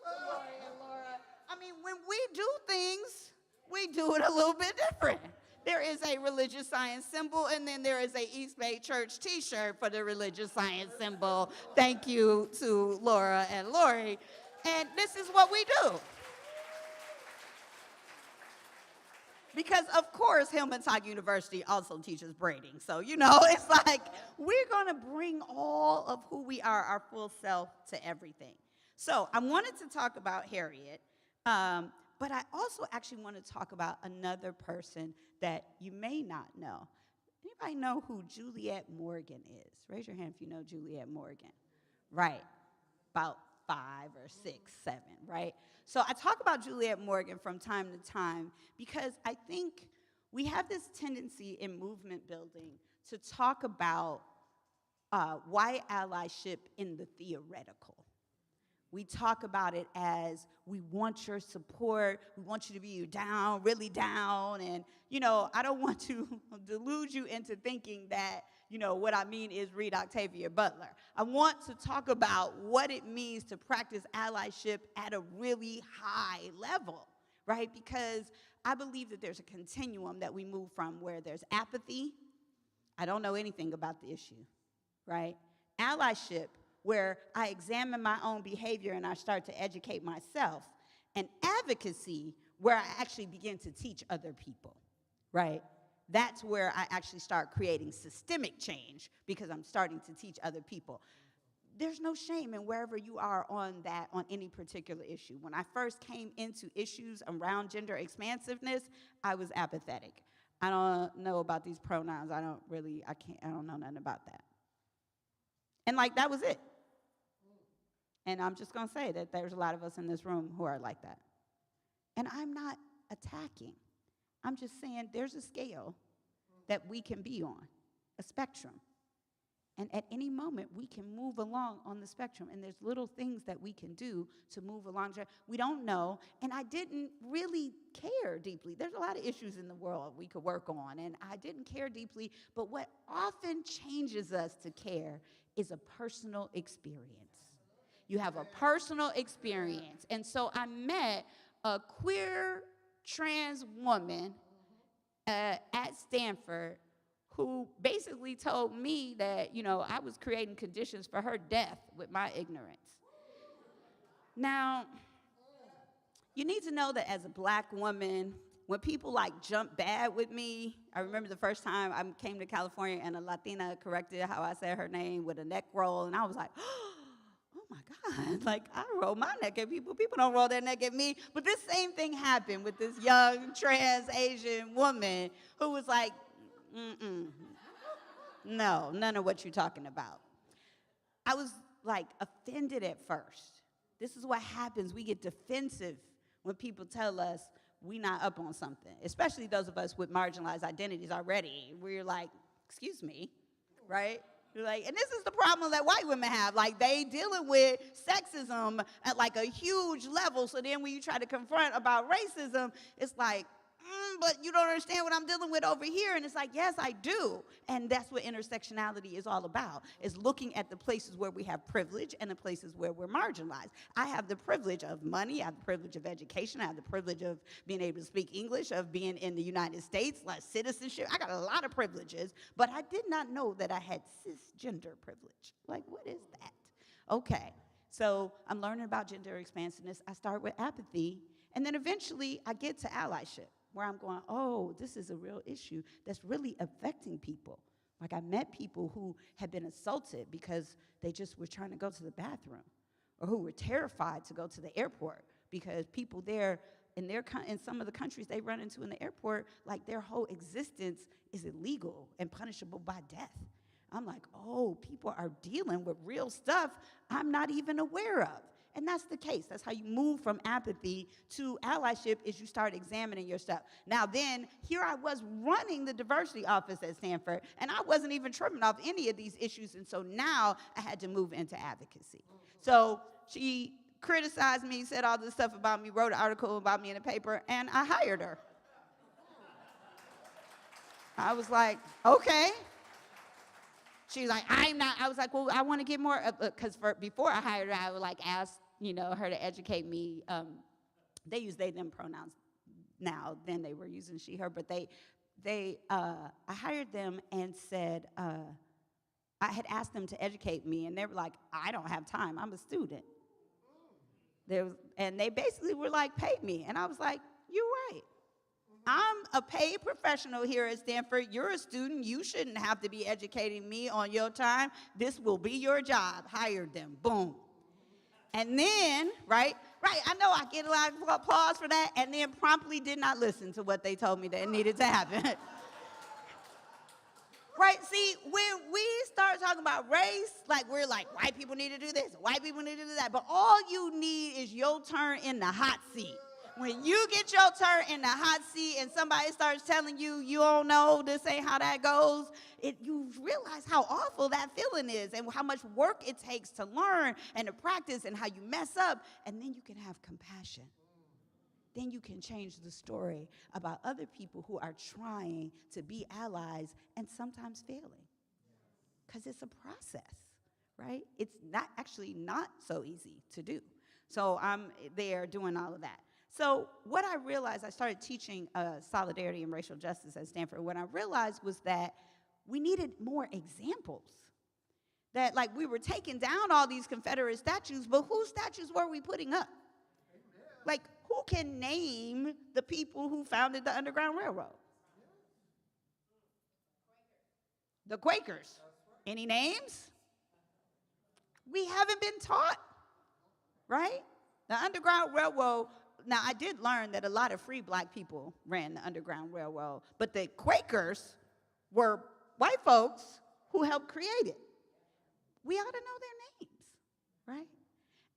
S4: Lori and Laura. I mean, when we do things, we do it a little bit different. There is a religious science symbol, and then there is a East Bay Church t-shirt for the religious science symbol. Thank you to Laura and Lori. And this is what we do. Because, of course, Hillmantock University also teaches braiding. So, you know, it's like we're going to bring all of who we are, our full self, to everything. So I wanted to talk about Harriet, but I also actually want to talk about another person that you may not know. Anybody know who Juliette Morgan is? Raise your hand if you know Juliette Morgan. Right, about 5 or 6, 7, right? So I talk about Juliette Morgan from time to time because I think we have this tendency in movement building to talk about white allyship in the theoretical. We talk about it as we want your support, we want you to be down, really down, and, you know, I don't want to delude you into thinking that, you know, what I mean is read Octavia Butler. I want to talk about what it means to practice allyship at a really high level, right? Because I believe that there's a continuum that we move from where there's apathy, I don't know anything about the issue, right? Allyship, where I examine my own behavior and I start to educate myself. And advocacy, where I actually begin to teach other people, right? That's where I actually start creating systemic change because I'm starting to teach other people. There's no shame in wherever you are on any particular issue. When I first came into issues around gender expansiveness, I was apathetic. I don't know about these pronouns. I don't know nothing about that. And like, that was it. And I'm just going to say that there's a lot of us in this room who are like that. And I'm not attacking. I'm just saying there's a scale that we can be on, a spectrum. And at any moment, we can move along on the spectrum. And there's little things that we can do to move along. We don't know. And I didn't really care deeply. There's a lot of issues in the world we could work on. And I didn't care deeply. But what often changes us to care is a personal experience. You have a personal experience. And so I met a queer trans woman at Stanford who basically told me that, you know, I was creating conditions for her death with my ignorance. Now, you need to know that as a Black woman, when people like jump bad with me, I remember the first time I came to California and a Latina corrected how I said her name with a neck roll, and I was like, oh my God, like I roll my neck at people. People don't roll their neck at me. But this same thing happened with this young trans Asian woman who was like, no, none of what you're talking about. I was like offended at first. This is what happens. We get defensive when people tell us we're not up on something, especially those of us with marginalized identities already. We're like, excuse me, right? Like, and this is the problem that white women have. Like, they dealing with sexism at like a huge level. So then when you try to confront about racism, it's like, but you don't understand what I'm dealing with over here. And it's like, yes, I do. And that's what intersectionality is all about, is looking at the places where we have privilege and the places where we're marginalized. I have the privilege of money. I have the privilege of education. I have the privilege of being able to speak English, of being in the United States, like citizenship. I got a lot of privileges, but I did not know that I had cisgender privilege. Like, what is that? Okay, so I'm learning about gender expansiveness. I start with apathy, and then eventually I get to allyship, where I'm going, oh, this is a real issue that's really affecting people. Like, I met people who had been assaulted because they just were trying to go to the bathroom, or who were terrified to go to the airport because people there in some of the countries they run into in the airport, like, their whole existence is illegal and punishable by death. I'm like, oh, people are dealing with real stuff I'm not even aware of. And that's the case. That's how you move from apathy to allyship, is you start examining your stuff. Now then, here I was running the diversity office at Stanford, and I wasn't even tripping off any of these issues, and so now I had to move into advocacy. So she criticized me, said all this stuff about me, wrote an article about me in the paper, and I hired her. I was like, okay. She's like, I'm not. I was like, well, I want to get more, because before I hired her, I would like ask, her to educate me. They use they, them pronouns now. Then they were using she, her, but I hired them and said, I had asked them to educate me, and they were like, I don't have time. I'm a student. And they basically were like, pay me. And I was like, you're right. I'm a paid professional here at Stanford. You're a student. You shouldn't have to be educating me on your time. This will be your job. Hired them. Boom. And then, right, I know I get a lot of applause for that, and then promptly did not listen to what they told me that needed to happen. Right, see, when we start talking about race, like, we're like, white people need to do this, white people need to do that, but all you need is your turn in the hot seat. When you get your turn in the hot seat and somebody starts telling you, you don't know, this ain't how that goes, you realize how awful that feeling is and how much work it takes to learn and to practice and how you mess up, and then you can have compassion. Then you can change the story about other people who are trying to be allies and sometimes failing. Because it's a process, right? It's not so easy to do. So I'm there doing all of that. So what I realized, I started teaching solidarity and racial justice at Stanford. What I realized was that we needed more examples. That, like, we were taking down all these Confederate statues, but whose statues were we putting up? Like, who can name the people who founded the Underground Railroad? The Quakers. Any names? We haven't been taught, right? The Underground Railroad. Now, I did learn that a lot of free black people ran the Underground Railroad, but the Quakers were white folks who helped create it. We ought to know their names, right?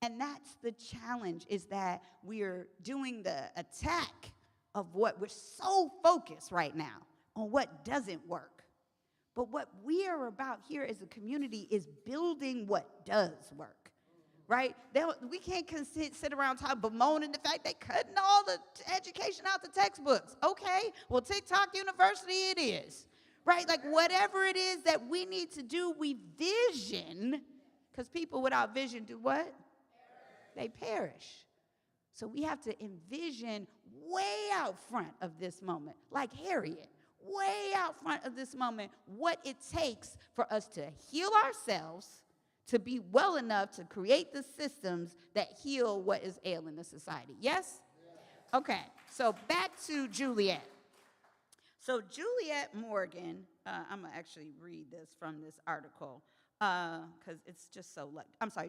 S4: And that's the challenge, is that we're doing the attack of what we're so focused right now on what doesn't work. But what we are about here as a community is building what does work. Right? We can't sit around bemoaning the fact they cutting all the education out the textbooks. Okay, well, TikTok University it is. Right? Like, whatever it is that we need to do, we vision, because people without vision do what? They perish. So we have to envision way out front of this moment, like Harriet, way out front of this moment, what it takes for us to heal ourselves, to be well enough to create the systems that heal what is ailing the society. Yes? Okay, so back to Juliet. So Juliet Morgan, I'm going to actually read this from this article because it's just so,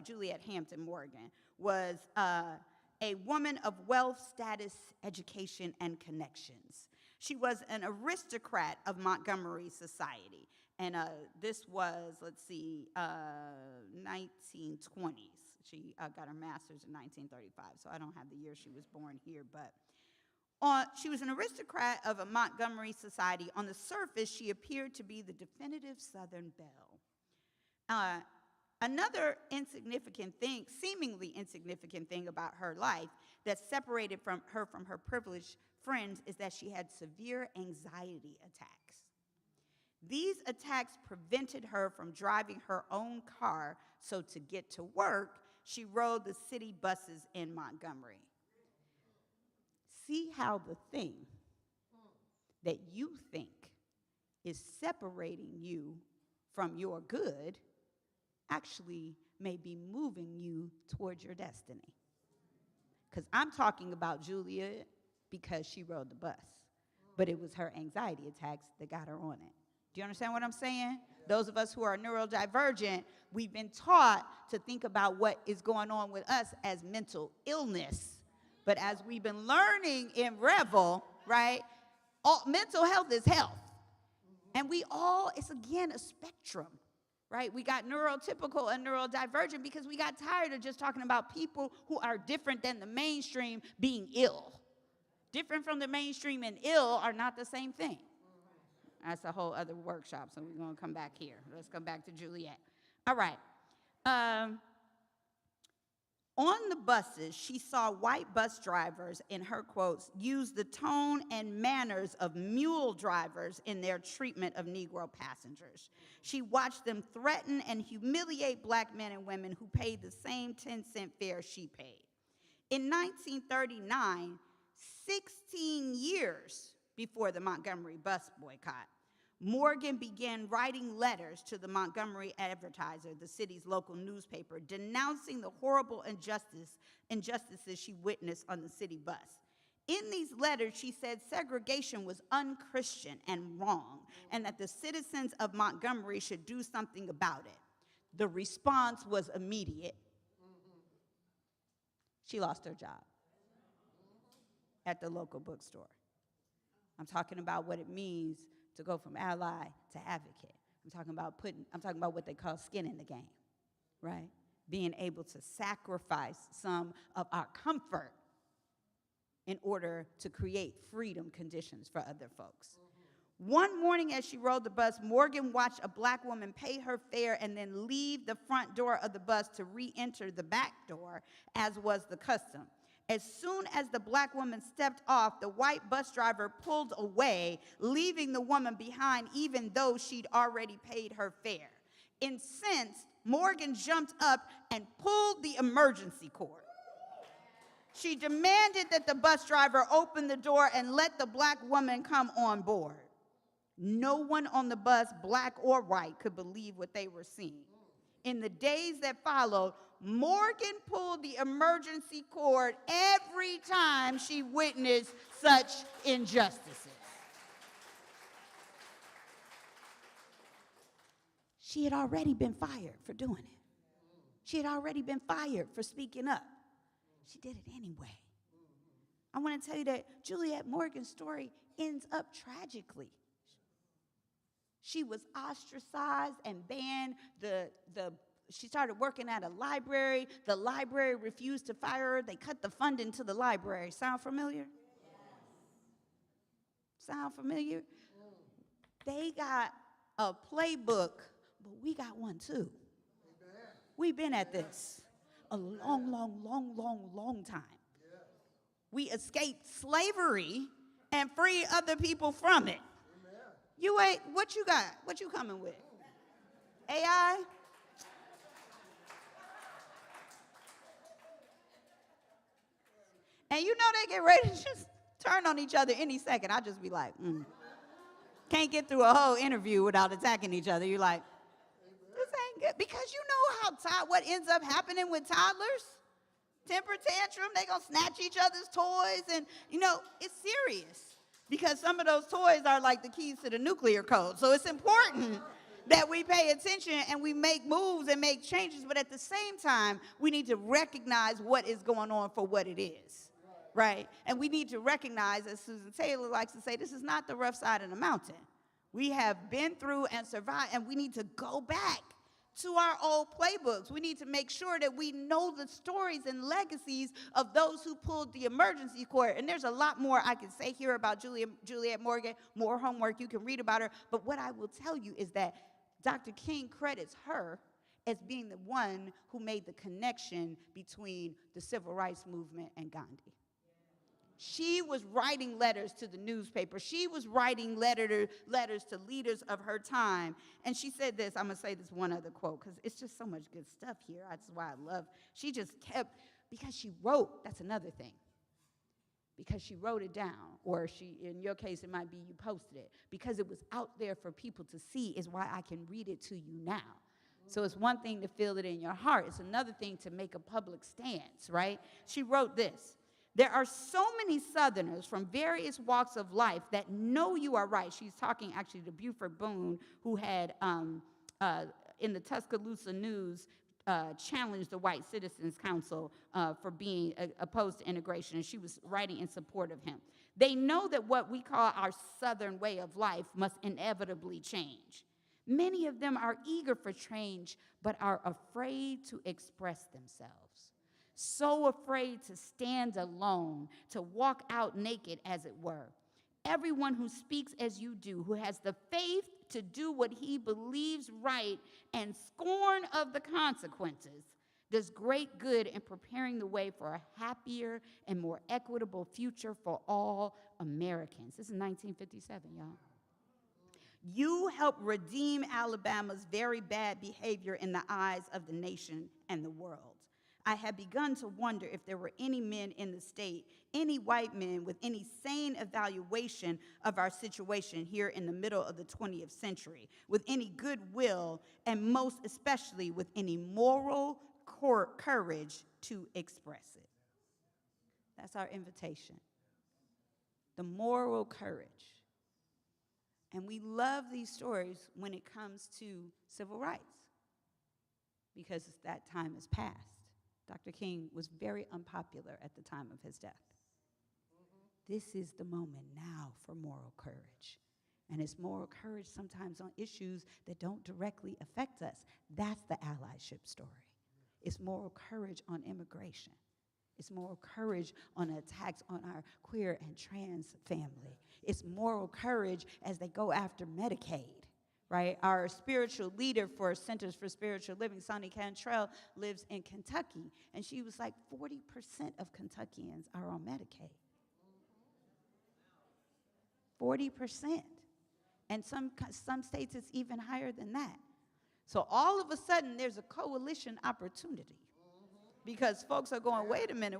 S4: Juliet Hampton Morgan was a woman of wealth, status, education, and connections. She was an aristocrat of Montgomery society. And this was, 1920s. She got her master's in 1935, so I don't have the year she was born here. But she was an aristocrat of a Montgomery society. On the surface, she appeared to be the definitive Southern belle. Another insignificant thing, seemingly insignificant thing about her life that separated her from her privileged friends is that she had severe anxiety attacks. These attacks prevented her from driving her own car, so to get to work, she rode the city buses in Montgomery. See how the thing that you think is separating you from your good actually may be moving you towards your destiny. Because I'm talking about Julia because she rode the bus, but it was her anxiety attacks that got her on it. Do you understand what I'm saying? Those of us who are neurodivergent, we've been taught to think about what is going on with us as mental illness. But as we've been learning in Revel, right, mental health is health. And it's again a spectrum, right? We got neurotypical and neurodivergent because we got tired of just talking about people who are different than the mainstream being ill. Different from the mainstream and ill are not the same thing. That's a whole other workshop, so we're going to come back here. Let's come back to Juliet. All right. On the buses, she saw white bus drivers, in her quotes, use the tone and manners of mule drivers in their treatment of Negro passengers. She watched them threaten and humiliate black men and women who paid the same 10-cent fare she paid. In 1939, 16 years before the Montgomery bus boycott, Morgan began writing letters to the Montgomery Advertiser, the city's local newspaper, denouncing the horrible injustices she witnessed on the city bus. In these letters, she said segregation was unchristian and wrong, and that the citizens of Montgomery should do something about it. The response was immediate. She lost her job at the local bookstore. I'm talking about what it means to go from ally to advocate. I'm talking about what they call skin in the game, right? Being able to sacrifice some of our comfort in order to create freedom conditions for other folks. One morning as she rode the bus, Morgan watched a black woman pay her fare and then leave the front door of the bus to re-enter the back door, as was the custom. As soon as the black woman stepped off, the white bus driver pulled away, leaving the woman behind even though she'd already paid her fare. Incensed, Morgan jumped up and pulled the emergency cord. She demanded that the bus driver open the door and let the black woman come on board. No one on the bus, black or white, could believe what they were seeing. In the days that followed, Morgan pulled the emergency cord every time she witnessed such injustices. She had already been fired for doing it. She had already been fired for speaking up. She did it anyway. I want to tell you that Juliet Morgan's story ends up tragically. She was ostracized and banned. She started working at a library. The library refused to fire her. They cut the funding to the library. Sound familiar? Yes. Sound familiar? They got a playbook, but we got one too. We've been at this a long time. We escaped slavery and freed other people from it. You ain't, what you got? What you coming with? AI? And you know they get ready to just turn on each other any second. I just be like, Can't get through a whole interview without attacking each other. You're like, this ain't good. Because you know what ends up happening with toddlers? Temper tantrum, they gonna snatch each other's toys, and it's serious. Because some of those toys are like the keys to the nuclear code. So it's important that we pay attention and we make moves and make changes, but at the same time, we need to recognize what is going on for what it is, right? And we need to recognize, as Susan Taylor likes to say, this is not the rough side of the mountain. We have been through and survived, and we need to go back to our old playbooks. We need to make sure that we know the stories and legacies of those who pulled the emergency cord. And there's a lot more I can say here about Juliet Morgan, more homework you can read about her. But what I will tell you is that Dr. King credits her as being the one who made the connection between the civil rights movement and Gandhi. She was writing letters to the newspaper. She was writing letters to leaders of her time. And she said this, I'm going to say this one other quote, because it's just so much good stuff here. That's why I love, she just kept, because she wrote, that's another thing. Because she wrote it down, or she, in your case, it might be you posted it. Because it was out there for people to see is why I can read it to you now. So it's one thing to feel it in your heart. It's another thing to make a public stance, right? She wrote this. There are so many Southerners from various walks of life that know you are right. She's talking actually to Buford Boone, who had, in the Tuscaloosa News, challenged the White Citizens Council for being opposed to integration, and she was writing in support of him. They know that what we call our Southern way of life must inevitably change. Many of them are eager for change, but are afraid to express themselves. So afraid to stand alone, to walk out naked, as it were. Everyone who speaks as you do, who has the faith to do what he believes right and scorn of the consequences, does great good in preparing the way for a happier and more equitable future for all Americans. This is 1957, y'all. You help redeem Alabama's very bad behavior in the eyes of the nation and the world. I have begun to wonder if there were any men in the state, any white men with any sane evaluation of our situation here in the middle of the 20th century, with any goodwill, and most especially with any moral courage to express it. That's our invitation. The moral courage. And we love these stories when it comes to civil rights, because that time is past. Dr. King was very unpopular at the time of his death. This is the moment now for moral courage. And it's moral courage sometimes on issues that don't directly affect us. That's the allyship story. It's moral courage on immigration. It's moral courage on attacks on our queer and trans family. It's moral courage as they go after Medicaid. Right? Our spiritual leader for Centers for Spiritual Living, Sonny Cantrell, lives in Kentucky. And she was like, 40% of Kentuckians are on Medicaid. 40%. And some states it's even higher than that. So all of a sudden, there's a coalition opportunity. Because folks are going, wait a minute.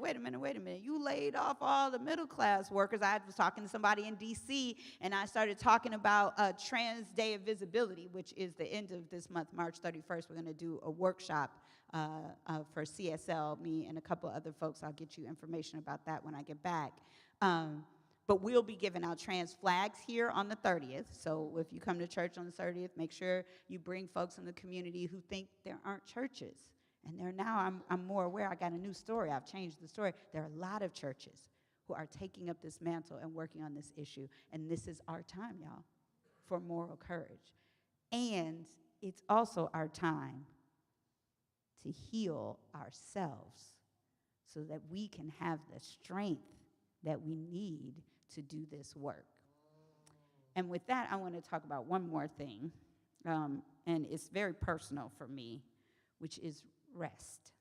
S4: You laid off all the middle-class workers. I was talking to somebody in D.C., and I started talking about Trans Day of Visibility, which is the end of this month, March 31st. We're going to do a workshop for CSL, me and a couple other folks. I'll get you information about that when I get back. But we'll be giving out trans flags here on the 30th. So if you come to church on the 30th, make sure you bring folks in the community who think there aren't churches. And there now, I'm more aware. I got a new story. I've changed the story. There are a lot of churches who are taking up this mantle and working on this issue. And this is our time, y'all, for moral courage. And it's also our time to heal ourselves so that we can have the strength that we need to do this work. And with that, I want to talk about one more thing. And it's very personal for me, which is rest.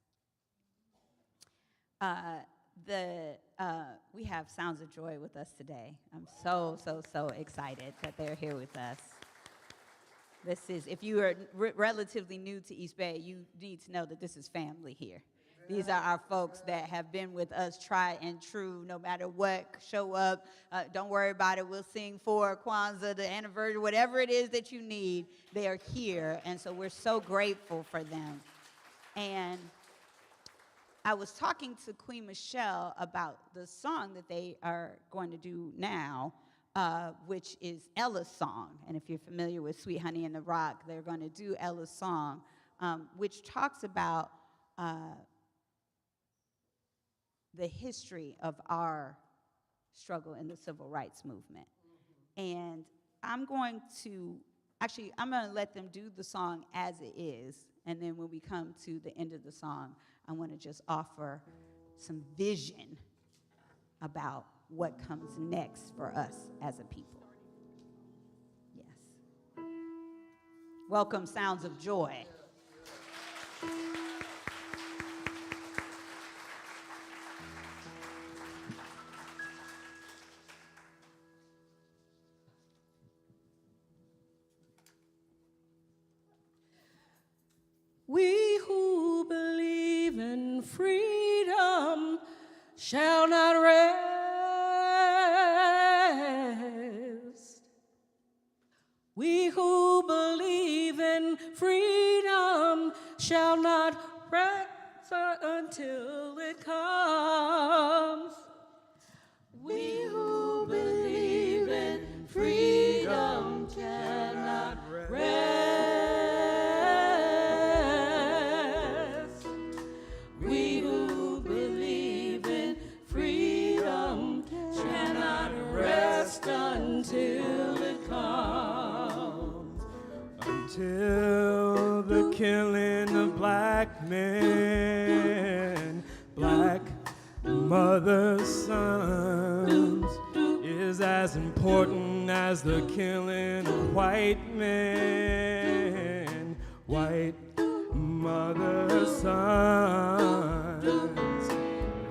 S4: We have Sounds of Joy with us today. I'm so excited that they're here with us. This is, if you are relatively new to East Bay, you need to know that this is family here. These are our folks that have been with us, tried and true, no matter what. Show up. Don't worry about it. We'll sing for Kwanzaa, the anniversary, whatever it is that you need. They are here, and so we're so grateful for them. And I was talking to Queen Michelle about the song that they are going to do now, which is Ella's song. And if you're familiar with Sweet Honey in the Rock, they're going to do Ella's song, which talks about the history of our struggle in the civil rights movement. And I'm going to let them do the song as it is, and then when we come to the end of the song, I want to just offer some vision about what comes next for us as a people. Yes. Welcome, Sounds of Joy.
S1: We who believe in freedom shall not rest. We who believe in freedom shall not rest until it comes. We who believe in freedom cannot rest. We who believe in freedom cannot rest until it comes.
S6: Until the killing of black men, black mothers' sons, is as important as the killing of white men, white mothers' sons.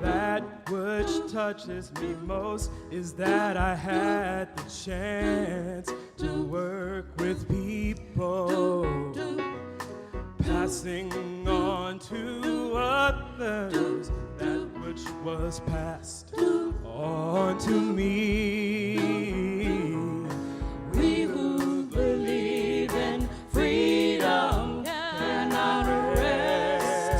S6: That which touches me most is that I had the chance to work with people, passing on to others that which was passed on to me. We who believe in freedom cannot rest.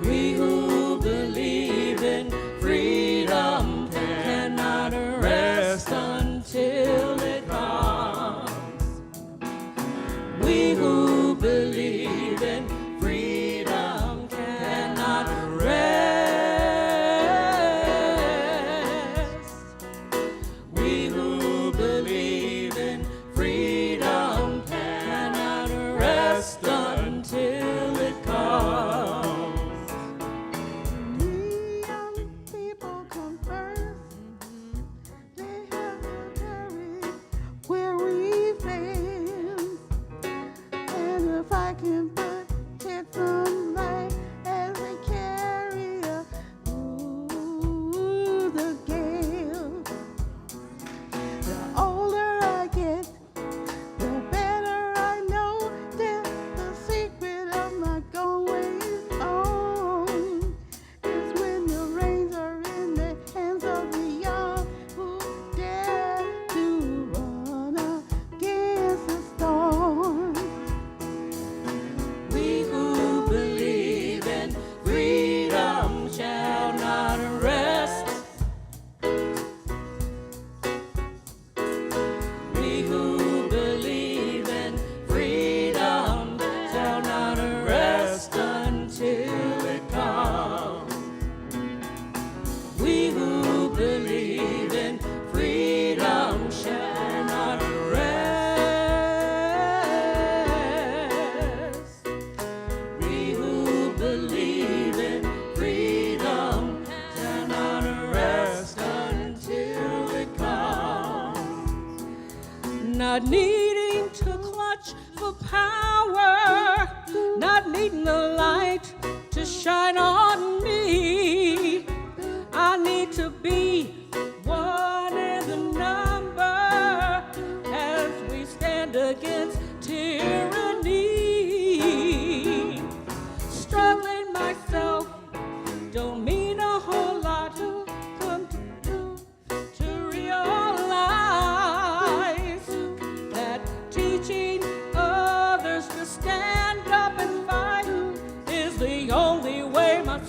S6: We who believe in freedom cannot rest until it comes. We who believe in freedom cannot rest. We who believe in freedom cannot rest until it comes.
S3: Young people come first. They have to carry where we fail. And if I can but shed some light as we carry us through the gale. The older I get, the better I know that the secret of my going on is when the reins are in the hands of the young who dare to run against the storm. We who believe in freedom shall not rest. We who believe in freedom shall not rest until it comes. We who believe in freedom shall not rest. We who believe in freedom cannot rest until it comes. Not needing to clutch for power, not needing the light to shine on me. I need to be one in the number as we stand against tyranny. Struggling myself don't mean a whole lot. Come to realize that teaching others to stand up and fight is the only way my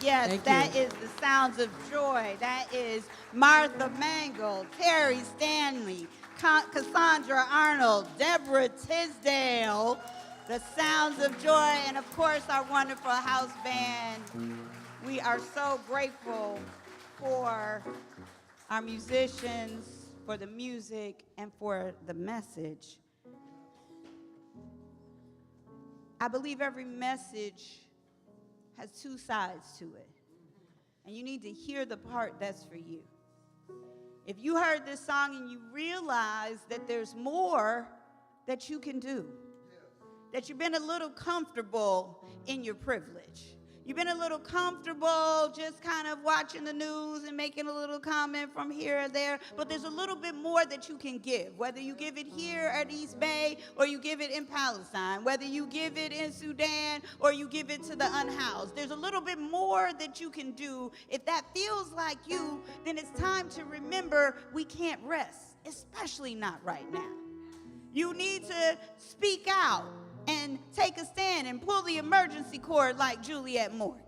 S4: Yes,
S1: Thank
S4: that
S1: you.
S4: is the sounds of joy. That is Martha Mangle, Terry Stanley, Cassandra Arnold, Deborah Tisdale, the sounds of joy, and of course our wonderful house band. We are so grateful for our musicians, for the music, and for the message. I believe every message has two sides to it. And you need to hear the part that's for you. If you heard this song and you realize that there's more that you can do, that you've been a little comfortable in your privilege. You've been a little comfortable just kind of watching the news and making a little comment from here or there, but there's a little bit more that you can give, whether you give it here at East Bay or you give it in Palestine, whether you give it in Sudan or you give it to the unhoused. There's a little bit more that you can do. If that feels like you, then it's time to remember we can't rest, especially not right now. You need to speak out and take a stand and pull the emergency cord like Juliette Morgan.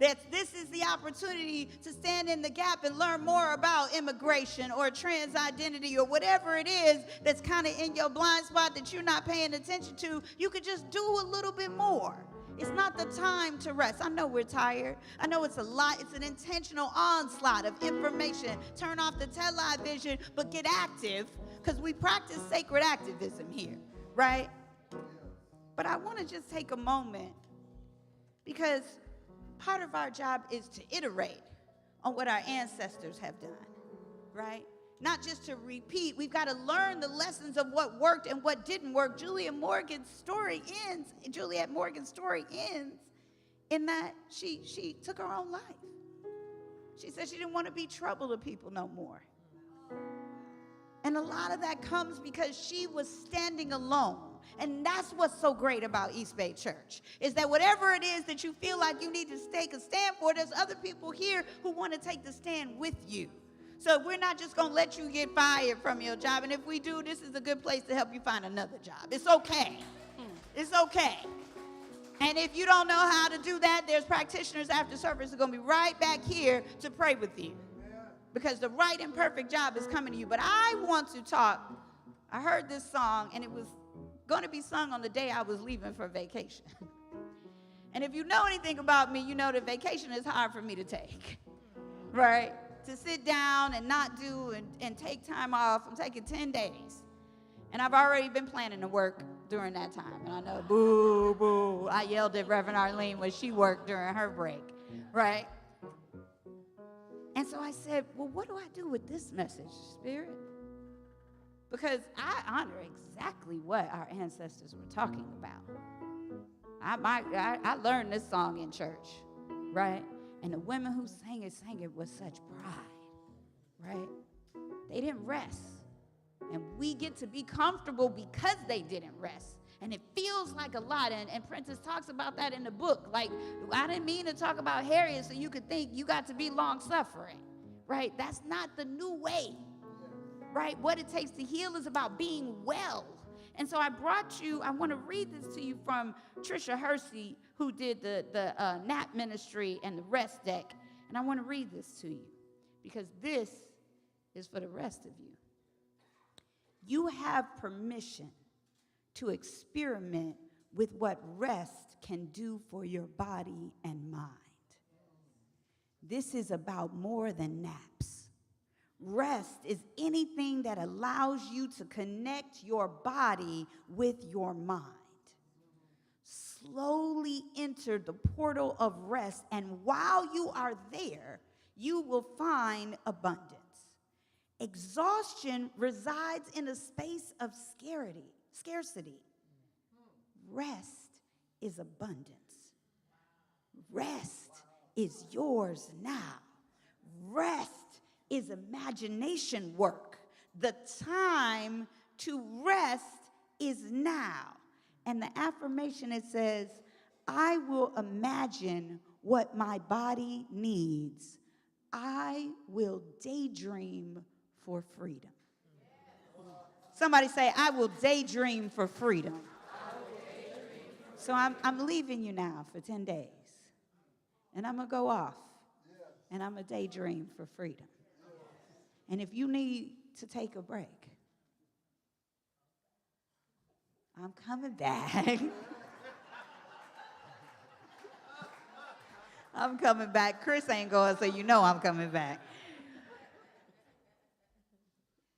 S4: This is the opportunity to stand in the gap and learn more about immigration or trans identity or whatever it is that's kind of in your blind spot that you're not paying attention to. You could just do a little bit more. It's not the time to rest. I know we're tired. I know it's a lot. It's an intentional onslaught of information. Turn off the television, but get active, because we practice sacred activism here, right? But I want to just take a moment, because part of our job is to iterate on what our ancestors have done, right? Not just to repeat. We've got to learn the lessons of what worked and what didn't work. Juliette Morgan's story ends in that she took her own life. She said she didn't want to be trouble to people no more. And a lot of that comes because she was standing alone. And that's what's so great about East Bay Church, is that whatever it is that you feel like you need to take a stand for, there's other people here who want to take the stand with you. So we're not just going to let you get fired from your job. And if we do, this is a good place to help you find another job. It's okay. It's okay. And if you don't know how to do that, there's practitioners after service who are going to be right back here to pray with you, because the right and perfect job is coming to you. But I want to talk. I heard this song, and it was going to be sung on the day I was leaving for vacation. And if you know anything about me, you know that vacation is hard for me to take, right? To sit down and not do and take time off. I'm taking 10 days. And I've already been planning to work during that time. And I know, boo, boo. I yelled at Reverend Arlene when she worked during her break, right? And so I said, well, what do I do with this message, Spirit? Because I honor exactly what our ancestors were talking about. I learned this song in church, right? And the women who sang it with such pride, right? They didn't rest. And we get to be comfortable because they didn't rest. And it feels like a lot. And Prentice talks about that in the book. Like, I didn't mean to talk about Harriet so you could think you got to be long-suffering, right? That's not the new way, right? What it takes to heal is about being well. And so I want to read this to you from Tricia Hersey, who did the nap ministry and the rest deck. And I want to read this to you, because this is for the rest of you. You have permission to experiment with what rest can do for your body and mind. This is about more than naps. Rest is anything that allows you to connect your body with your mind. Slowly enter the portal of rest, and while you are there, you will find abundance. Exhaustion resides in a space of scarcity. Rest is abundance. Rest is yours now. Rest is imagination work. The time to rest is now. And the affirmation, it says, I will imagine what my body needs. I will daydream for freedom. Somebody say, I will daydream for freedom. So I'm leaving you now for 10 days. and I'm going to go off, and I'm going to daydream for freedom. And if you need to take a break, I'm coming back. I'm coming back. Chris ain't going, so you know I'm coming back.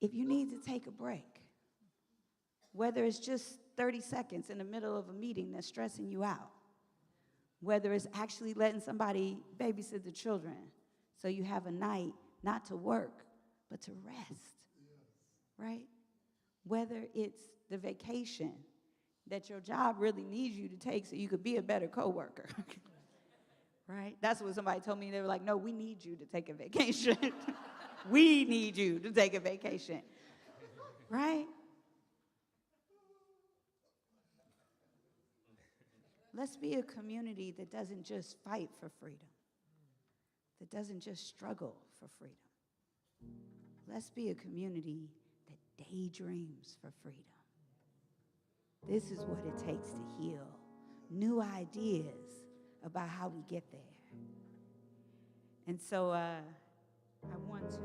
S4: If you need to take a break, whether it's just 30 seconds in the middle of a meeting that's stressing you out, whether it's actually letting somebody babysit the children so you have a night not to work, but to rest, right? Whether it's the vacation that your job really needs you to take so you could be a better coworker, right? That's what somebody told me. They were like, no, we need you to take a vacation. We need you to take a vacation, right? Let's be a community that doesn't just fight for freedom, that doesn't just struggle for freedom. Let's be a community that daydreams for freedom. This is what it takes to heal. New ideas about how we get there. And so I want to,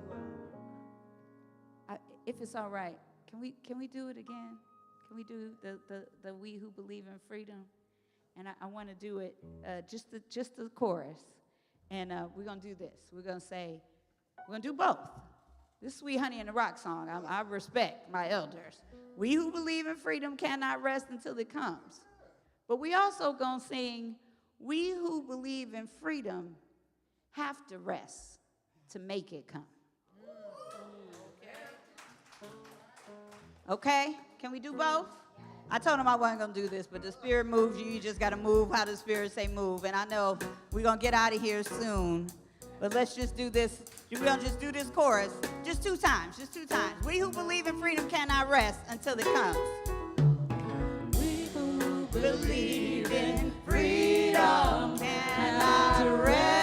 S4: if it's all right, can we do it again? Can we do the We Who Believe in Freedom? And I want to do it just the chorus. And we're going to do this. We're going to do both. This Sweet Honey in the Rock song, I respect my elders. We who believe in freedom cannot rest until it comes. But we also going to sing, we who believe in freedom have to rest to make it come. Okay? Can we do both? I told him I wasn't going to do this, but the Spirit moves you. You just got to move how the Spirit say move. And I know we're going to get out of here soon. But let's just do this. We're going to just do this chorus just two times. We who believe in freedom cannot rest until it comes. We who believe in freedom cannot rest.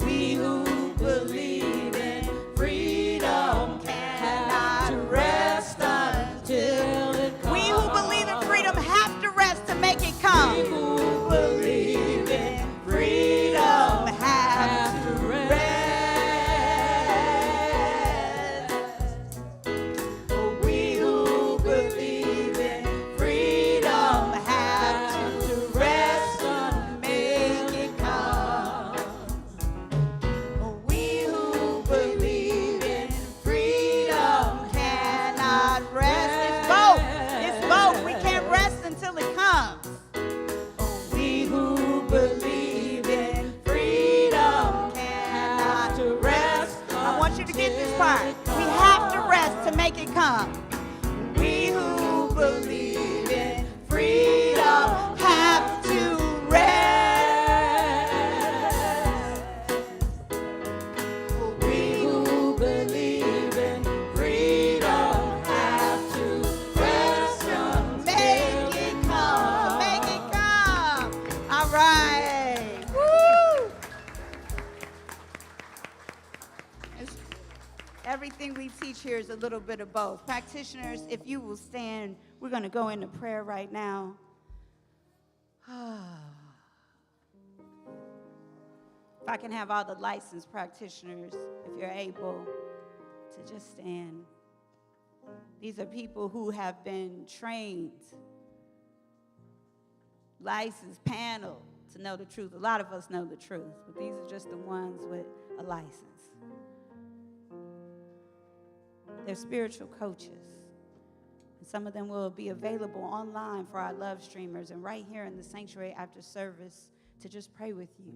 S4: We who believe in freedom cannot rest until it comes. We who believe in freedom have to rest to make it come. We who believe in freedom have to rest. We who believe in freedom have to rest to make it come. We who believe in freedom cannot rest. It's both. We can't rest until it comes. We who believe in freedom cannot rest. I want you to get this part. We have to rest to make it come. We who believe in freedom have to rest. We who believe in freedom have to rest to make it come. Make it come. All right. Woo! Everything we teach here is a little bit of both. Practitioners, if you will stand, we're going to go into prayer right now. If I can have all the licensed practitioners, if you're able, to just stand. These are people who have been trained, licensed panel to know the truth. A lot of us know the truth, but these are just the ones with a license. They're spiritual coaches. And some of them will be available online for our love streamers and right here in the sanctuary after service to just pray with you.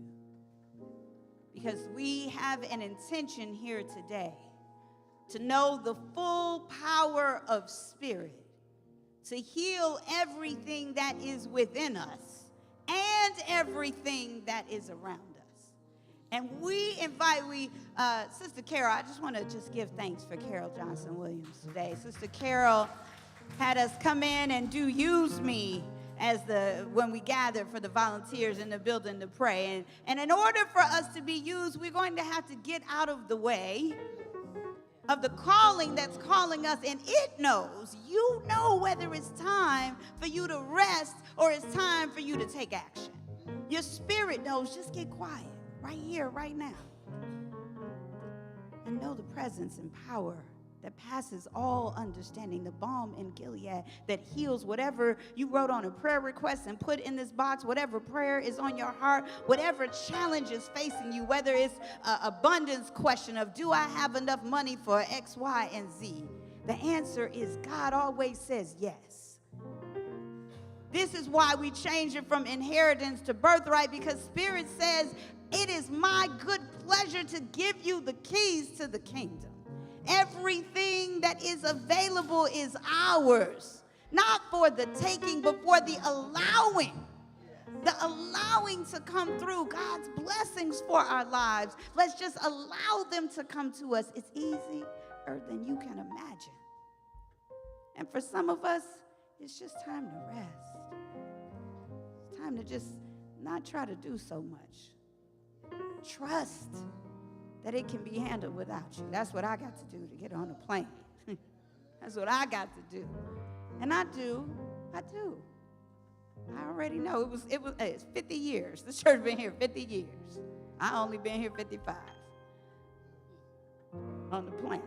S4: Because we have an intention here today to know the full power of Spirit, to heal everything that is within us and everything that is around us. And we invite, Sister Carol, I just want to just give thanks for Carol Johnson-Williams today. Sister Carol had us come in and use me as when we gathered for the volunteers in the building to pray. And in order for us to be used, we're going to have to get out of the way of the calling that's calling us, and it knows, you know whether it's time for you to rest or it's time for you to take action. Your spirit knows. Just get quiet right here, right now. And know the presence and power that passes all understanding, the balm in Gilead that heals whatever you wrote on a prayer request and put in this box, whatever prayer is on your heart, whatever challenge is facing you, whether it's an abundance question of, do I have enough money for X, Y, and Z? The answer is God always says yes. This is why we change it from inheritance to birthright, because Spirit says, it is my good pleasure to give you the keys to the kingdom. Everything that is available is ours, not for the taking, but for the allowing to come through. God's blessings for our lives. Let's just allow them to come to us. It's easier than you can imagine. And for some of us, it's just time to rest. It's time to just not try to do so much. Trust that it can be handled without you. That's what I got to do to get on a plane. That's what I got to do. And I do. I already know. It's 50 years. The church been here 50 years. I only been here 55 on the planet.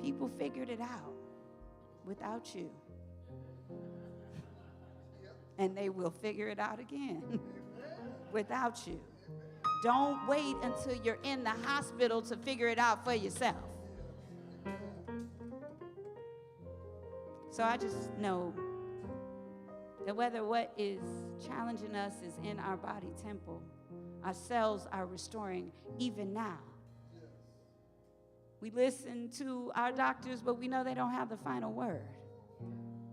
S4: People figured it out without you. And they will figure it out again without you. Don't wait until you're in the hospital to figure it out for yourself. So I just know that whether what is challenging us is in our body temple, our cells are restoring even now. We listen to our doctors, but we know they don't have the final word.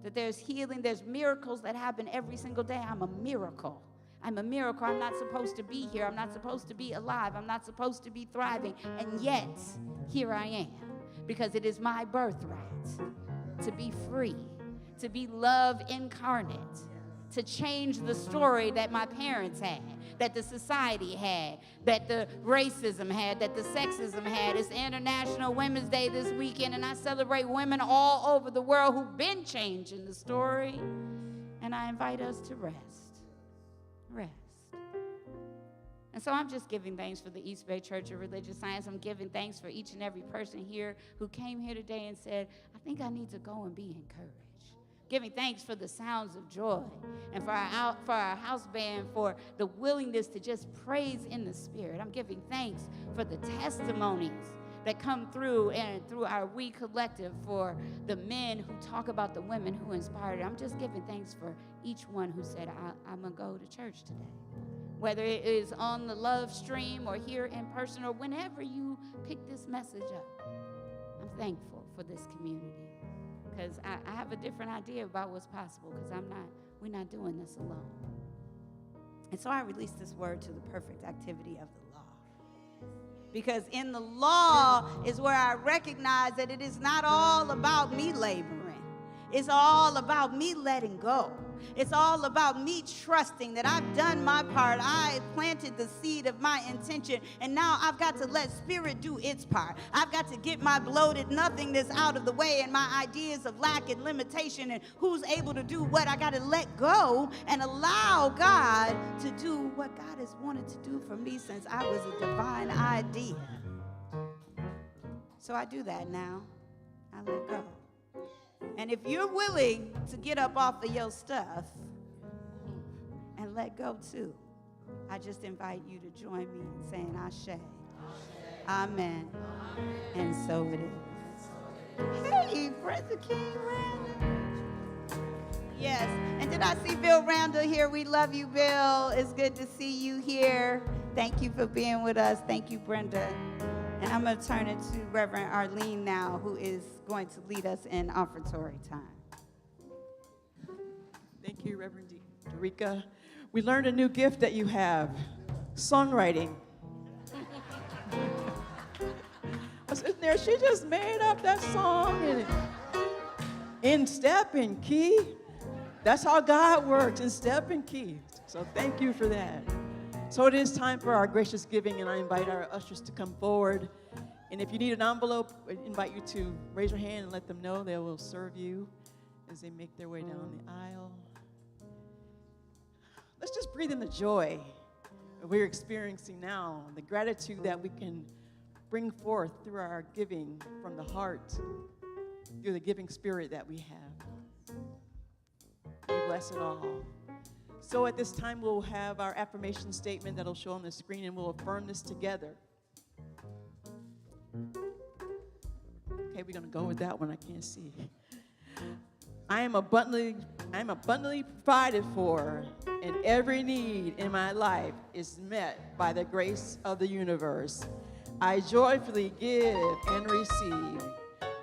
S4: That there's healing, there's miracles that happen every single day. I'm a miracle. I'm a miracle. I'm not supposed to be here. I'm not supposed to be alive. I'm not supposed to be thriving. And yet, here I am. Because it is my birthright to be free, to be love incarnate, to change the story that my parents had, that the society had, that the racism had, that the sexism had. It's International Women's Day this weekend, and I celebrate women all over the world who've been changing the story. And I invite us to rest. And so I'm just giving thanks for the Est Bay Church of Religious Science. I'm giving thanks for each and every person here who came here today and said, I think I need to go and be encouraged. Giving thanks for the sounds of joy and for our house band for the willingness to just praise in the Spirit. I'm giving thanks for the testimonies that come through and through our We Collective, for the men who talk about the women who inspired it. I'm just giving thanks for each one who said, I'm going to go to church today. Whether it is on the love stream or here in person or whenever you pick this message up, I'm thankful for this community, because I have a different idea about what's possible, because we're not doing this alone. And so I release this word to the perfect activity of the law. Because in the law is where I recognize that it is not all about me laboring. It's all about me letting go. It's all about me trusting that I've done my part. I planted the seed of my intention, and now I've got to let Spirit do its part. I've got to get my bloated nothingness out of the way and my ideas of lack and limitation and who's able to do what. I got to let go and allow God to do what God has wanted to do for me since I was a divine idea. So I do that now. I let go. And if you're willing to get up off of your stuff and let go too, I just invite you to join me in saying Ashe. Amen. And so it is. Hey, Brother King Randall. Yes, and did I see Bill Randall here? We love you, Bill. It's good to see you here. Thank you for being with us. Thank you, Brenda. And I'm going to turn it to Reverend Arlene now, who is going to lead us in offertory time.
S7: Thank you, Reverend Derica. We learned a new gift that you have, songwriting. I was sitting there, she just made up that song in step and key. That's how God works, in step and key. So thank you for that. So it is time for our gracious giving, and I invite our ushers to come forward And if you need an envelope, I invite you to raise your hand and let them know. They will serve you as they make their way down the aisle. Let's just breathe in the joy that we're experiencing now, the gratitude that we can bring forth through our giving from the heart, through the giving spirit that we have. We bless it all. So at this time, we'll have our affirmation statement that'll show on the screen, and we'll affirm this together. Okay, we're going to go with that one. I can't see. I am abundantly provided for, and every need in my life is met by the grace of the universe. I joyfully give and receive,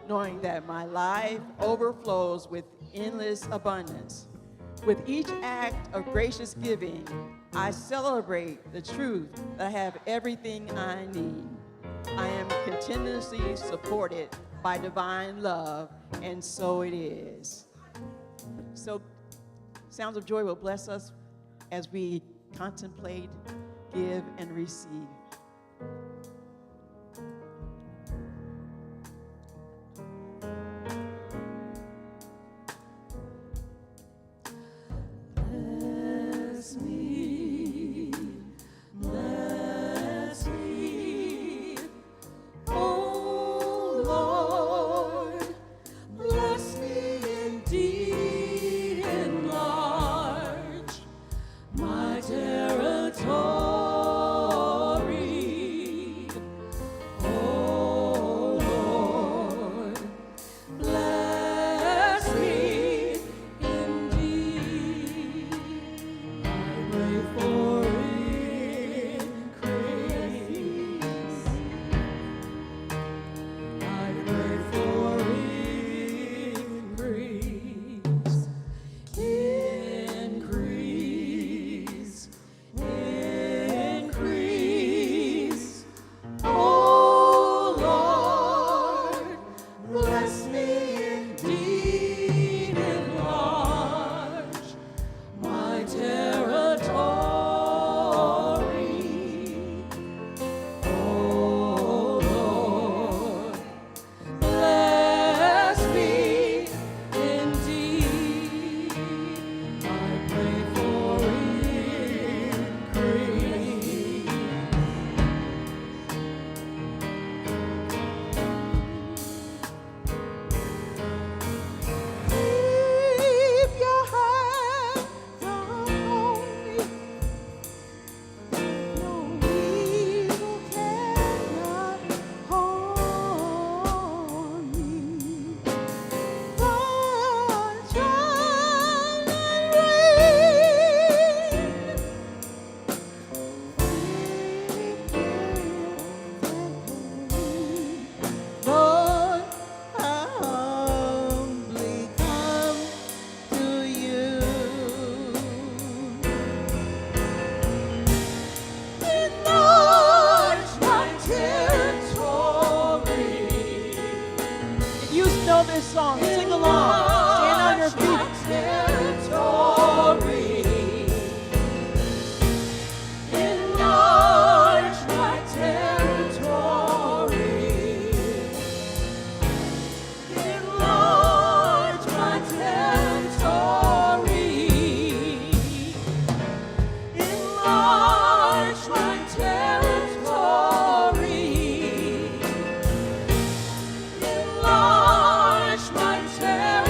S7: knowing that my life overflows with endless abundance. With each act of gracious giving, I celebrate the truth that I have everything I need. I am continuously supported by divine love, and so it is. So, Sounds of Joy will bless us as we contemplate, give, and receive. This song, sing along, stand on your feet. Territory. Enlarge my territory. Enlarge my territory. Enlarge my territory. Enlarge my territory.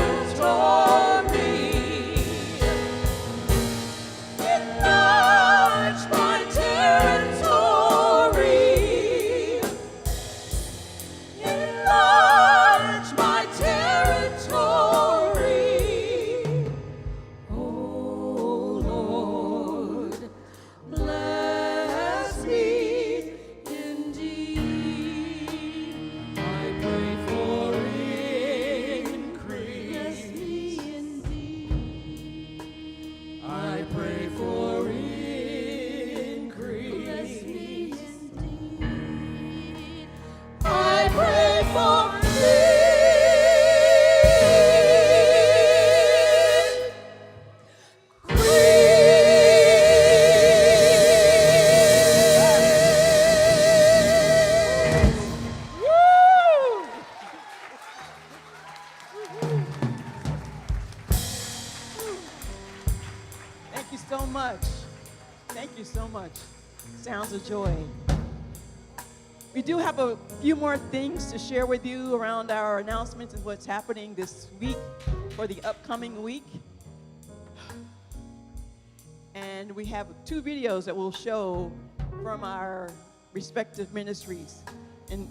S7: Thank you so much. Sounds of joy. We do have a few more things to share with you around our announcements and what's happening this week for the upcoming week. And we have 2 videos that we'll show from our respective ministries. And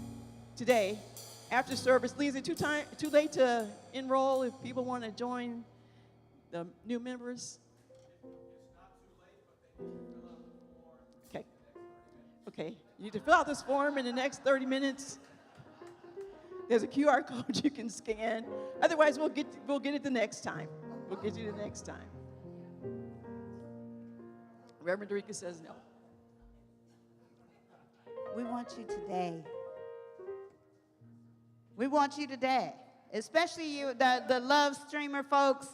S7: today, after service, Lee, is it too late to enroll if people want to join the new members? Okay. Okay. You need to fill out this form in the next 30 minutes. There's a QR code you can scan. Otherwise, we'll get it the next time. We'll get you the next time. Reverend Dorica says no.
S4: We want you today. We want you today. Especially you, the love streamer folks.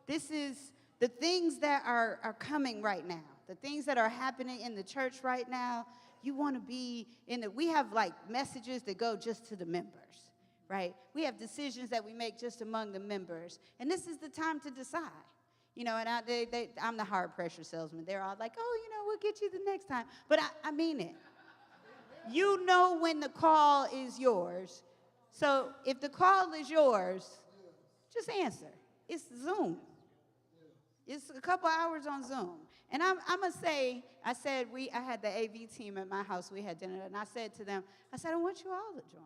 S4: This is the things that are coming right now. The things that are happening in the church right now. You want to be in the, we have like messages that go just to the members, right? We have decisions that we make just among the members. And this is the time to decide. You know, and I'm the hard pressure salesman. They're all like, oh, you know, we'll get you the next time. But I mean it. You know when the call is yours. So if the call is yours, just answer. It's Zoom. It's a couple hours on Zoom. And I'm going to say, I had the AV team at my house. We had dinner. And I said to them, I want you all to join.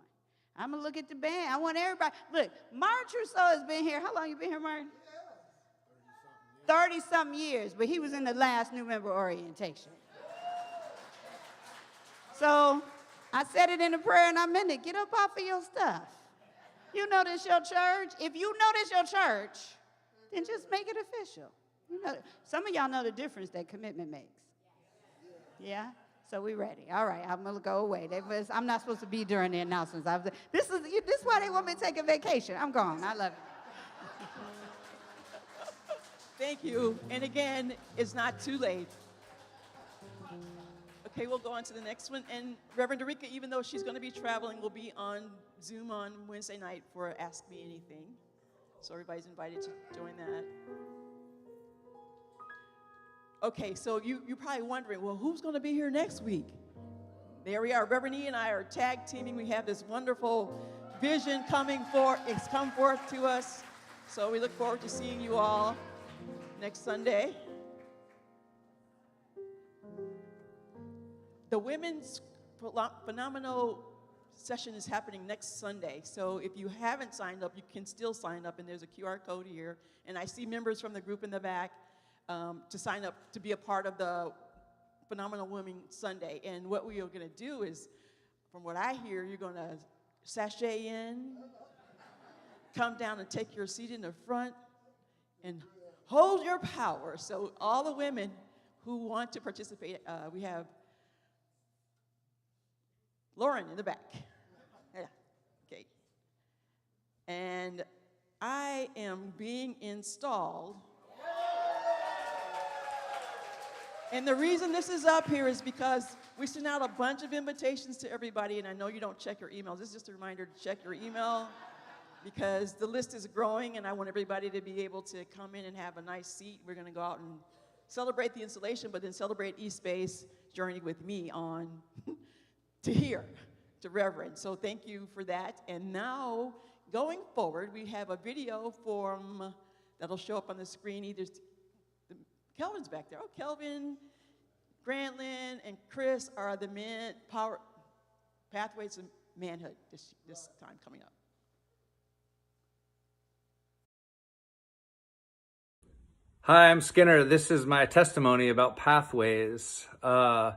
S4: I'm going to look at the band. I want everybody. Look, Martin Trousseau has been here. How long you been here, Martin? 30-something years. But he was in the last new member orientation. So I said it in the prayer and I meant it. Get up off of your stuff. You know this your church. If you know this your church, then just make it official. You know, some of y'all know the difference that commitment makes. Yeah? So we ready. All right, I'm going to go away. I'm not supposed to be during the announcements. This is why they want me to take a vacation. I'm gone. I love it.
S7: Thank you. And again, it's not too late. Okay, we'll go on to the next one. And Reverend Dorica, even though she's going to be traveling, will be on Zoom on Wednesday night for Ask Me Anything. So everybody's invited to join that. Okay, so you're probably wondering, well, who's going to be here next week? There we are. Reverend E and I are tag teaming. We have this wonderful vision it's come forth to us. So we look forward to seeing you all next Sunday. The Women's Phenomenal session is happening next Sunday. So if you haven't signed up, you can still sign up, and there's a QR code here. And I see members from the group in the back to sign up to be a part of the Phenomenal Women Sunday. And what we are going to do is, from what I hear, you're going to sashay in, come down and take your seat in the front, and hold your power. So all the women who want to participate, we have Lauren in the back. Yeah, okay. And I am being installed. And the reason this is up here is because we sent out a bunch of invitations to everybody, and I know you don't check your emails. This is just a reminder to check your email because the list is growing, and I want everybody to be able to come in and have a nice seat. We're going to go out and celebrate the installation, but then celebrate Est Bay's journey with me on to here, to Reverend. So thank you for that. And now, going forward, we have a video that'll show up on the screen. Either Kelvin's back there. Oh, Kelvin, Grantlin, and Chris are the pathways to manhood this time coming up.
S8: Hi, I'm Skinner. This is my testimony about pathways. I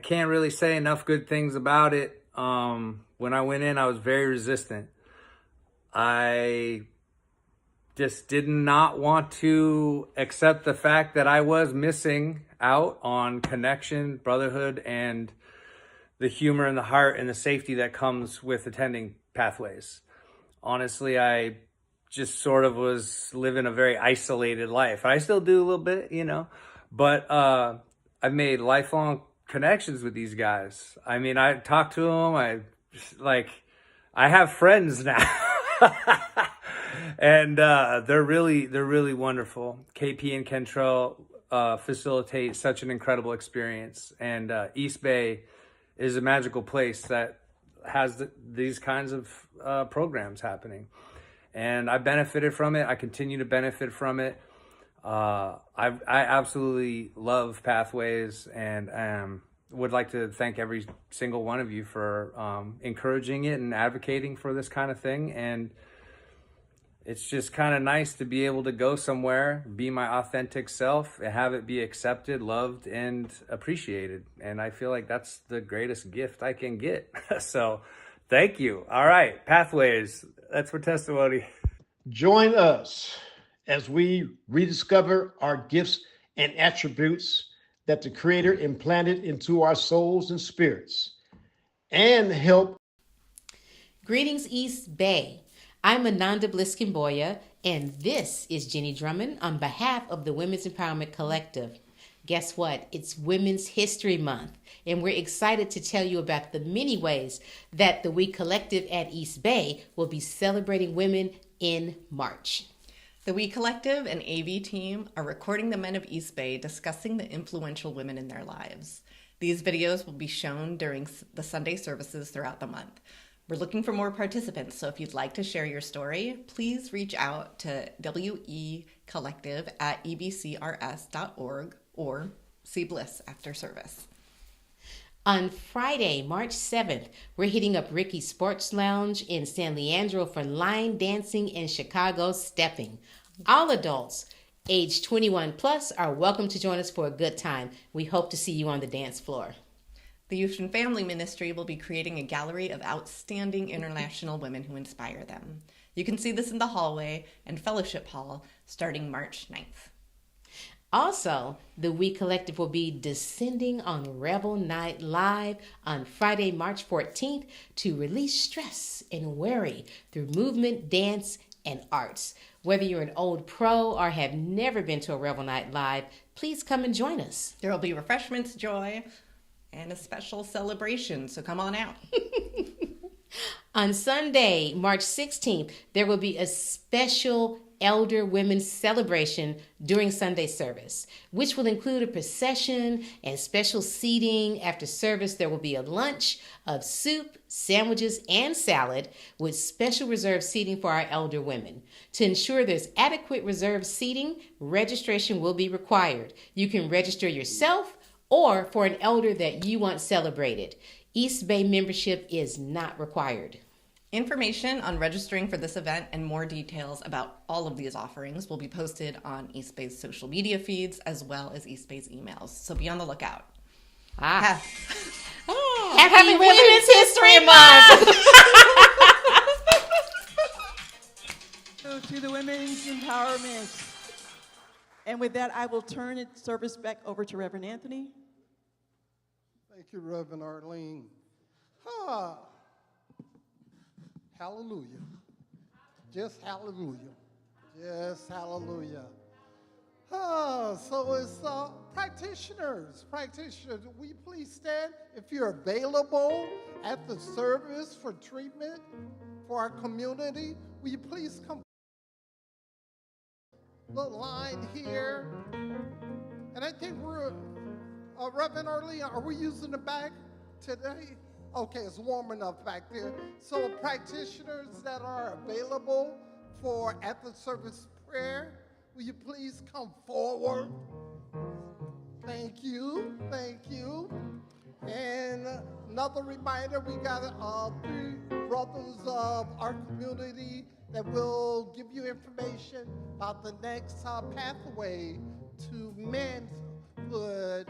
S8: can't really say enough good things about it. When I went in, I was very resistant. I just did not want to accept the fact that I was missing out on connection, brotherhood, and the humor in the heart and the safety that comes with attending pathways. Honestly, I just sort of was living a very isolated life. I still do a little bit, but I've made lifelong connections with these guys. I mean, I talk to them. I have friends now. And they're really wonderful. KP and Kentrell, facilitate such an incredible experience. And East Bay is a magical place that has these kinds of programs happening. And I benefited from it. I continue to benefit from it. I absolutely love Pathways, and would like to thank every single one of you for encouraging it and advocating for this kind of thing. And it's just kind of nice to be able to go somewhere, be my authentic self, and have it be accepted, loved, and appreciated. And I feel like that's the greatest gift I can get. So thank you. All right, Pathways, that's for testimony.
S9: Join us as we rediscover our gifts and attributes that the Creator implanted into our souls and spirits, and help.
S10: Greetings, East Bay. I'm Ananda Bliskin-Boya, and this is Jenny Drummond on behalf of the Women's Empowerment Collective. Guess what? It's Women's History Month, and we're excited to tell you about the many ways that the We Collective at East Bay will be celebrating women in March.
S11: The We Collective and AV team are recording the men of East Bay discussing the influential women in their lives. These videos will be shown during the Sunday services throughout the month. We're looking for more participants, so if you'd like to share your story, please reach out to wecollective@ebcrs.org or see Bliss after service.
S10: On Friday, March 7th, we're hitting up Ricky's Sports Lounge in San Leandro for line dancing and Chicago stepping. All adults age 21 plus are welcome to join us for a good time. We hope to see you on the dance floor.
S11: The Youth and Family Ministry will be creating a gallery of outstanding international women who inspire them. You can see this in the hallway and fellowship hall starting March 9th.
S10: Also, the We Collective will be descending on Revel Night Live on Friday, March 14th to release stress and worry through movement, dance, and arts. Whether you're an old pro or have never been to a Revel Night Live, please come and join us.
S11: There will be refreshments, joy, and a special celebration, so come on out.
S10: On Sunday, March 16th, there will be a special elder women's celebration during Sunday service, which will include a procession and special seating. After service, there will be a lunch of soup, sandwiches, and salad with special reserved seating for our elder women. To ensure there's adequate reserved seating, registration will be required. You can register yourself or for an elder that you want celebrated. East Bay membership is not required.
S11: Information on registering for this event and more details about all of these offerings will be posted on East Bay's social media feeds as well as East Bay's emails, so be on the lookout.
S10: Happy
S11: Women's History Month!
S7: So to the women's empowerment. And with that, I will turn the service back over to Reverend Anthony.
S2: Thank you, Reverend Arlene. Hallelujah. Just hallelujah. Yes, hallelujah. So it's practitioners. Will you please stand if you're available at the service for treatment for our community? Will you please come? The line here. And I think we're, Reverend Arlene, are we using the back today? Okay, it's warm enough back there. So practitioners that are available for at the service prayer, will you please come forward? Thank you. And another reminder, we got 3 brothers of our community that will give you information about the next pathway to manhood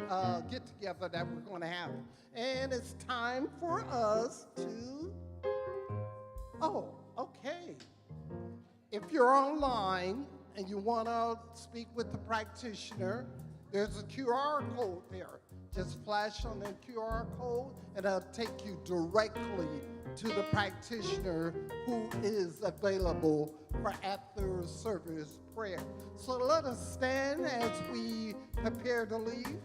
S2: get-together that we're going to have. And it's time for us to, okay. If you're online and you want to speak with the practitioner, there's a QR code there. Just flash on that QR code and it'll take you directly to the practitioner who is available for after service prayer. So let us stand as we prepare to leave.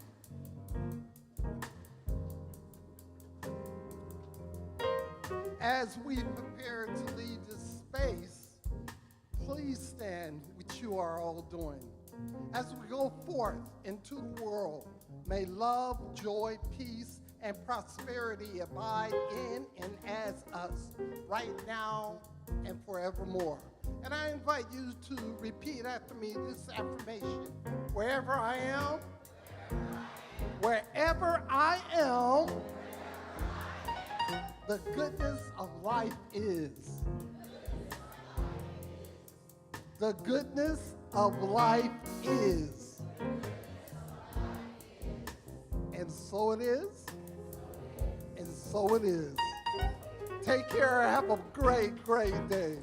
S2: As we prepare to leave this space, please stand, which you are all doing. As we go forth into the world, may love, joy, peace, and prosperity abide in and as us right now and forevermore. And I invite you to repeat after me this affirmation. Wherever I am, the goodness of life is. The goodness of life is. And so it is, and so it is. Take care. Have a great, great day.